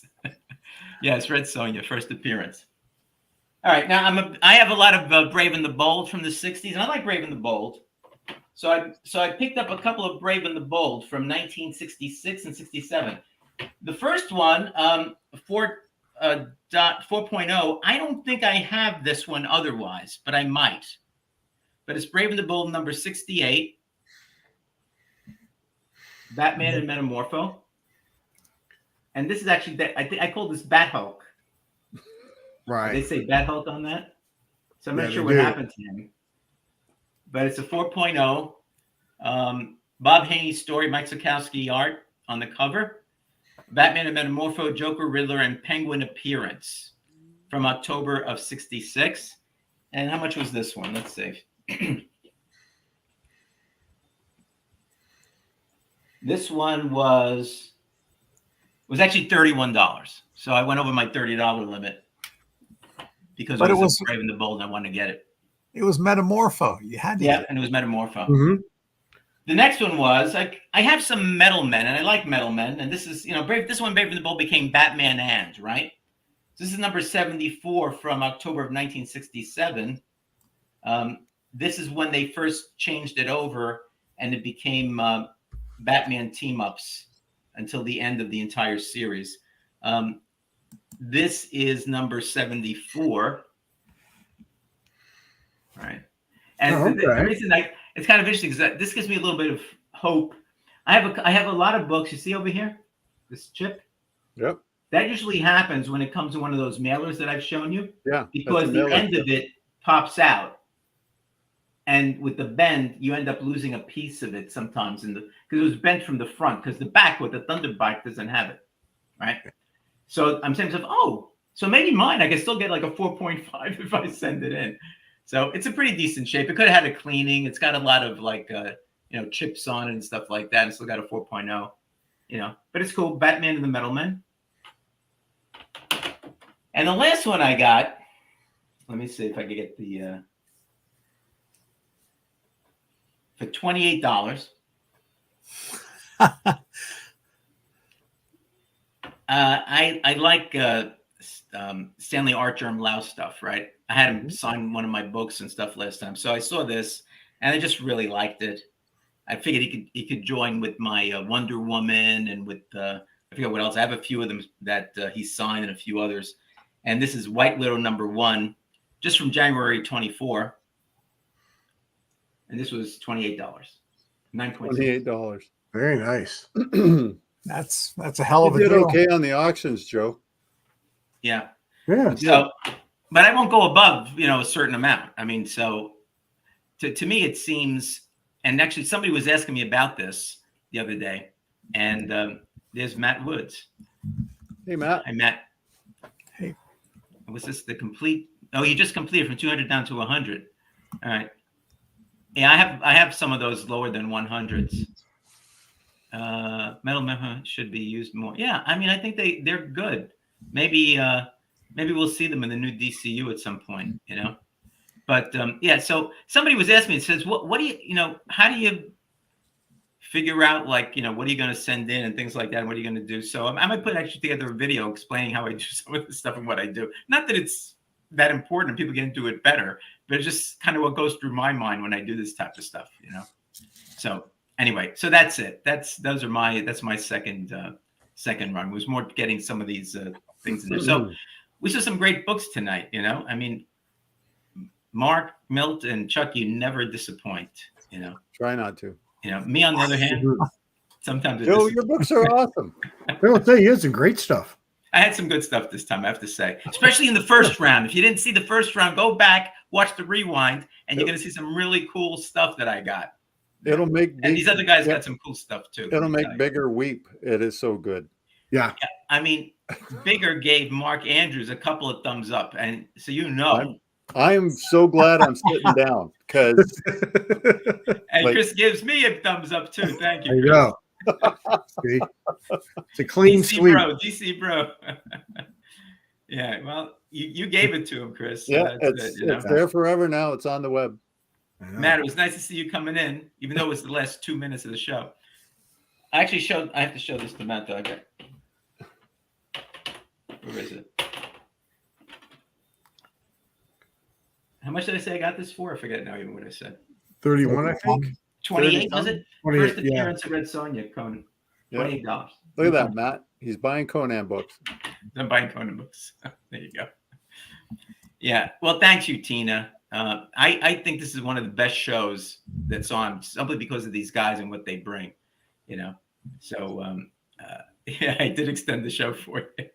Yeah, it's Red Sonja, first appearance. All right, now I have a lot of Brave and the Bold from the 60s, and I like Brave and the Bold. So I picked up a couple of Brave and the Bold from 1966 and 67. The first one, 4.0, I don't think I have this one otherwise, but I might. But it's Brave and the Bold #68, Batman and Metamorpho. And this is actually, I call this Bat Hulk. Right. They say Bat Hulk on that. So I'm not sure what happened to him. But it's a 4.0. Bob Haney's story, Mike Sekowsky art on the cover. Batman and Metamorpho, Joker, Riddler, and Penguin appearance from October of 66. And how much was this one? Let's see. This one was actually $31. So I went over my $30 limit because it was Brave and the Bold and I wanted to get it. It was Metamorpho. You had to. Yeah, and it was Metamorpho. Mm-hmm. The next one was I have some Metal Men, and I like Metal Men. And this is Brave. This one, Brave and the Bold, became Batman and right. So this is #74 from October of 1967. This is when they first changed it over, and it became Batman team ups until the end of the entire series. This is #74. Right. And the reason it's kind of interesting because this gives me a little bit of hope. I have a lot of books. You see over here, this chip. Yep. That usually happens when it comes to one of those mailers that I've shown you. Yeah. Because the end of it pops out, and with the bend, you end up losing a piece of it sometimes because it was bent from the front. Because the back with the Thunderbike doesn't have it, right? So I'm saying to myself, so maybe mine I can still get like a 4.5 if I send it in. So it's a pretty decent shape. It could have had a cleaning. It's got a lot of chips on it and stuff like that. It's still got a 4.0, but it's cool. Batman and the Metal Men. And the last one I got let me see if I can get the for $28. I like Stanley Artgerm Lau stuff, right? I had him sign one of my books and stuff last time, so I saw this and I just really liked it. I figured he could join with my Wonder Woman and with I forget what else. I have a few of them that he signed and a few others. And this is White Widow #1, just from January 24. And this was $28. $28. Very nice. That's a hell of a You did deal. okay on the auctions, Joe. Yeah. Yeah. So, but I won't go above, a certain amount. I mean, so to me, it seems, and actually somebody was asking me about this the other day, and there's Matt Woods. Hey, Matt. Hi, Matt. Hey. Was this the complete? Oh, you just completed from 200 down to 100. All right. Yeah, I have some of those lower than 100s. Metal should be used more. Yeah, I mean, I think they're good. Maybe we'll see them in the new DCU at some point, But yeah, so somebody was asking me, it says, what do you, how do you figure out, like, what are you going to send in and things like that? And what are you going to do? So I might put actually together a video explaining how I do some of this stuff and what I do. Not that it's that important and people get into it better, but it's just kind of what goes through my mind when I do this type of stuff, So anyway, so that's it. That's my second run. It was more getting some of these things in there. So we saw some great books tonight, I mean, Mark, Milt, and Chuck, you never disappoint, Try not to. Me on the other hand, sometimes Joe, your books are awesome. I will tell you, it's some great stuff. I had some good stuff this time, I have to say, especially in the first round. If you didn't see the first round, go back, watch the rewind, and you're going to see some really cool stuff that I got. It'll make and these other guys got some cool stuff too. It'll make Bigger weep. It is so good. Yeah. I mean, Bigger gave Mark Andrews a couple of thumbs up, and so I'm so glad I'm sitting down because and Chris gives me a thumbs up too. Thank you. There you go. See? It's a clean sweep. DC bro. Yeah, well, you gave it to him, Chris. So yeah, it's there forever now. It's on the web. Matt, it was nice to see you coming in, even though it was the last 2 minutes of the show. I have to show this to Matt though. Okay. Where is it? How much did I say I got this for? I forget now even what I said. 31, I think. 28 was it? 28, First appearance of Red Sonja, Conan. $28. Look at that, Matt. He's buying Conan books. I'm buying Conan books. There you go. Yeah. Well, thanks you, Tina. I think this is one of the best shows that's on, simply because of these guys and what they bring. So yeah, I did extend the show for you.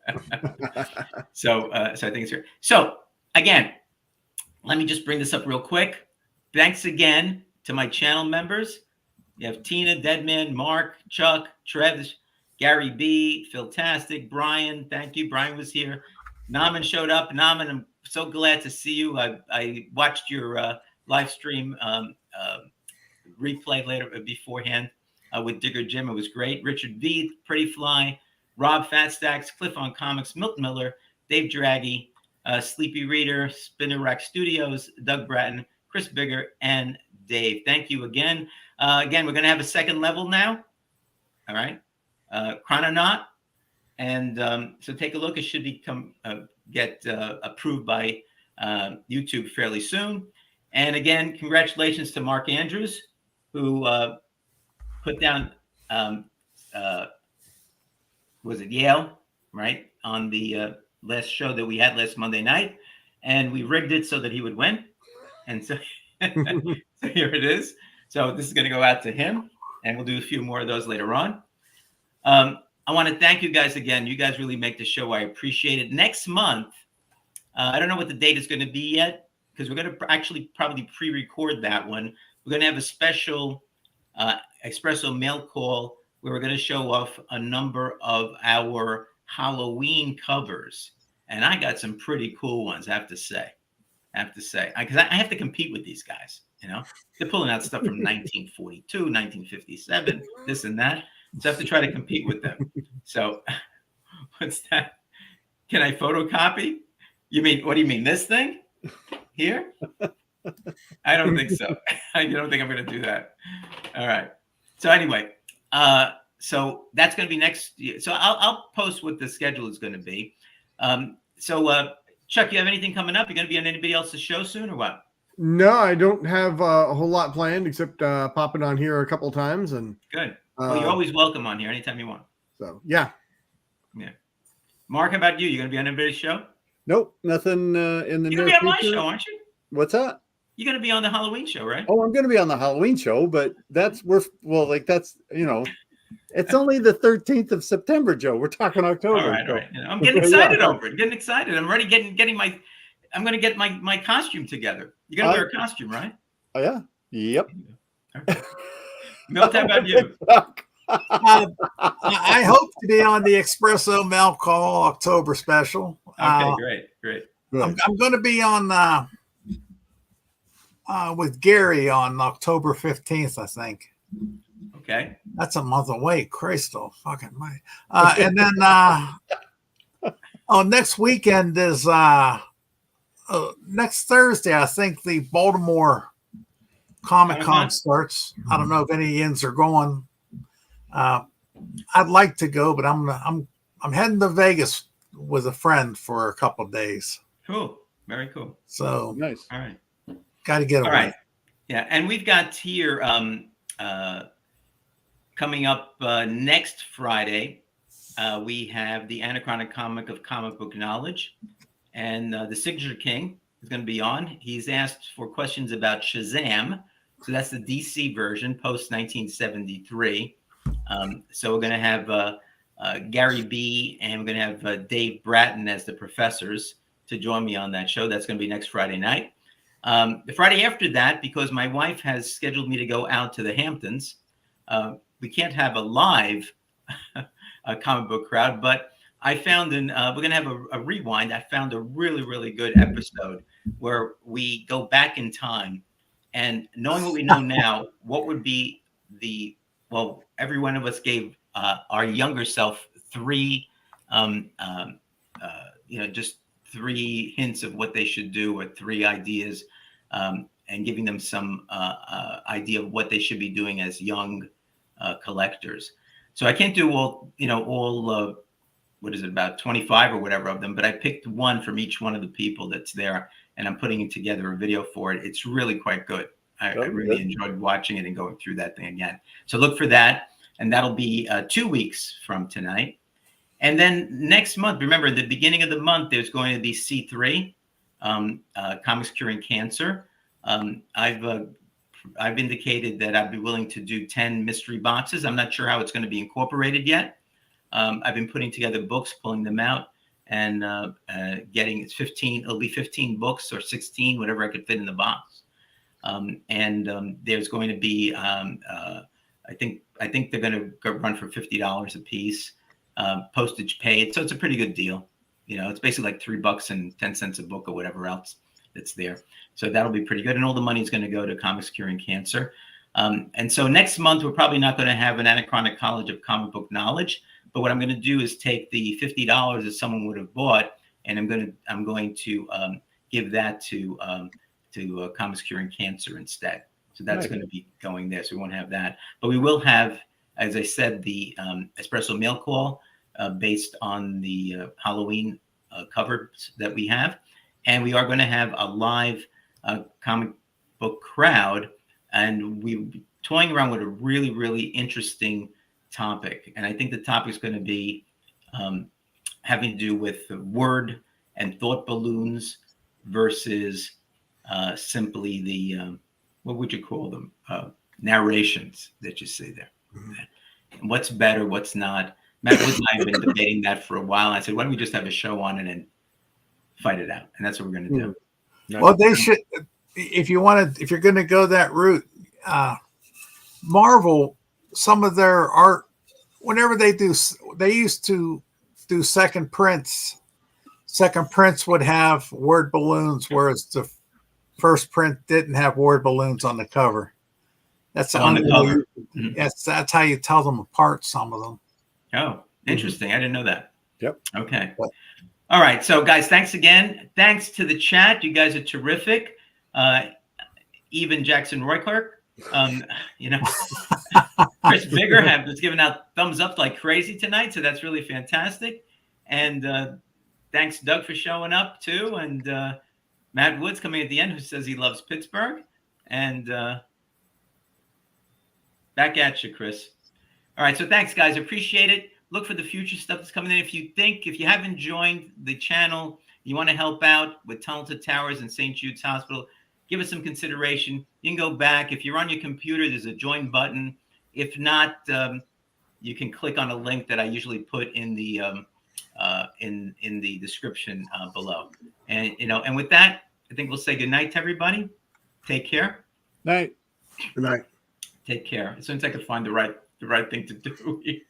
So I think it's great. So again, let me just bring this up real quick. Thanks again to my channel members. You have Tina, Deadman, Mark, Chuck, Travis, Gary B, Philtastic, Brian. Thank you. Brian was here. Naman showed up. Naman, I'm so glad to see you. I watched your live stream replay later beforehand with Digger Jim. It was great. Richard V, Pretty Fly, Rob Fatstacks, Cliff on Comics, Milton Miller, Dave Draghi, Sleepy Reader, Spinner Rack Studios, Doug Bratton, Chris Bigger, and Dave. Thank you again. Again, we're going to have a second level now. All right. Chrononaut. And so take a look. It should get approved by YouTube fairly soon. And again, congratulations to Mark Andrews, who put down, was it Yale, right, on the last show that we had last Monday night. And we rigged it so that he would win. And so, so here it is. So this is going to go out to him, and we'll do a few more of those later on. I want to thank you guys again. You guys really make the show. I appreciate it. Next month, I don't know what the date is going to be yet, because we're going to actually probably pre-record that one. We're going to have a special Espresso mail call where we're going to show off a number of our Halloween covers. And I got some pretty cool ones, I have to say. Because I have to compete with these guys, They're pulling out stuff from 1942, 1957, this and that. So I have to try to compete with them. So what's that? Can I photocopy? What do you mean, this thing? here? I don't think so. I don't think I'm going to do that. All right. So anyway, so that's going to be next year. So I'll post what the schedule is going to be. Chuck, you have anything coming up? You going to be on anybody else's show soon or what? No, I don't have a whole lot planned except popping on here a couple of times. And good. Well, you're always welcome on here anytime you want. So yeah. Mark, how about you? You going to be on anybody's show? Nope, nothing in the You're near going to be on future. my show, aren't you? What's that? You're going to be on the Halloween show, right? Oh, I'm going to be on the Halloween show, but that's it's only the 13th of September, Joe. We're talking October. All right. I'm getting excited over it. Getting excited. I'm already getting my. I'm going to get my costume together. You're going to wear a costume, right? Oh yeah. Yep. Okay. Milt, how about you? I hope to be on the Espresso Milk Call October special. Okay, great. I'm going to be on with Gary on October 15th, I think. Okay. That's a month away. Christo, fucking my. And then next weekend is next Thursday. I think the Baltimore Comic-Con starts. I don't know if any inns are going. I'd like to go, but I'm heading to Vegas with a friend for a couple of days. Cool. Very cool. So nice. All right. Got to get away. All right. Yeah, and we've got here coming up next Friday. We have the Anachronic Comic of Comic Book Knowledge, and the Signature King is going to be on. He's asked for questions about Shazam. So that's the DC version, post 1973. So we're going to have Gary B. and we're going to have Dave Bratton as the professors to join me on that show. That's going to be next Friday night. The Friday after that, because my wife has scheduled me to go out to the Hamptons, we can't have a live comic book crowd, but I found we're going to have a rewind. I found a really, really good episode where we go back in time, and knowing what we know now, what would be every one of us gave our younger self three, just three hints of what they should do, or three ideas, and giving them some idea of what they should be doing as young collectors. So I can't do all what is it, about 25 or whatever of them, but I picked one from each one of the people that's there, and I'm putting together a video for it. It's really quite good. I really enjoyed watching it and going through that thing again. So look for that, and that'll be 2 weeks from tonight. And then next month, remember, the beginning of the month, there's going to be C3, Comics Curing Cancer. I've indicated that I'd be willing to do 10 mystery boxes. I'm not sure how it's going to be incorporated yet. I've been putting together books, pulling them out, and it's 15. It'll be 15 books or 16, whatever I could fit in the box. There's going to be, I think they're going to run for $50 a piece, postage paid. So it's a pretty good deal. It's basically like $3 and 10 cents a book or whatever else that's there. So that'll be pretty good. And all the money is going to go to Comics Curing Cancer. And so next month, we're probably not going to have an Anachronic College of Comic Book Knowledge. But what I'm going to do is take the $50 that someone would have bought, and I'm going to give that to Comics Curing Cancer instead. So that's going to be going there. So we won't have that, but we will have, as I said, the Espresso Mail Call based on the Halloween covers that we have, and we are going to have a live comic book crowd, and we're toying around with a really, really interesting topic. And I think the topic is going to be having to do with word and thought balloons versus simply the what would you call them, narrations that you see there. And what's better, what's not. Matt Woods and I have been debating that for a while. I said, why don't we just have a show on it and fight it out? And that's what we're going to do. Well, they should, if you're going to go that route, Marvel, some of their art, whenever they used to do second prints. Second prints would have word balloons, whereas the first print didn't have word balloons on the cover. That's on the cover. That's how you tell them apart. Some of them. Oh, interesting. I didn't know that. Yep. Okay. All right. So, guys, thanks again. Thanks to the chat. You guys are terrific. Even Jackson Roykirk. You know, Chris Vigor was giving out thumbs up like crazy tonight. So that's really fantastic. And thanks, Doug, for showing up, too. And Matt Woods coming at the end, who says he loves Pittsburgh. And back at you, Chris. All right. So thanks, guys. Appreciate it. Look for the future stuff that's coming in. If you haven't joined the channel, you want to help out with Talented Towers and St. Jude's Hospital, give us some consideration. You can go back. If you're on your computer, there's a join button. If not, you can click on a link that I usually put in the in the description below. And and with that, I think we'll say good night to everybody. Take care. Night. Good night. Take care. As soon as I can find the right thing to do here.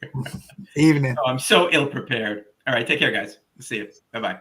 Evening. Oh, I'm so ill prepared. All right. Take care, guys. See you. Bye-bye.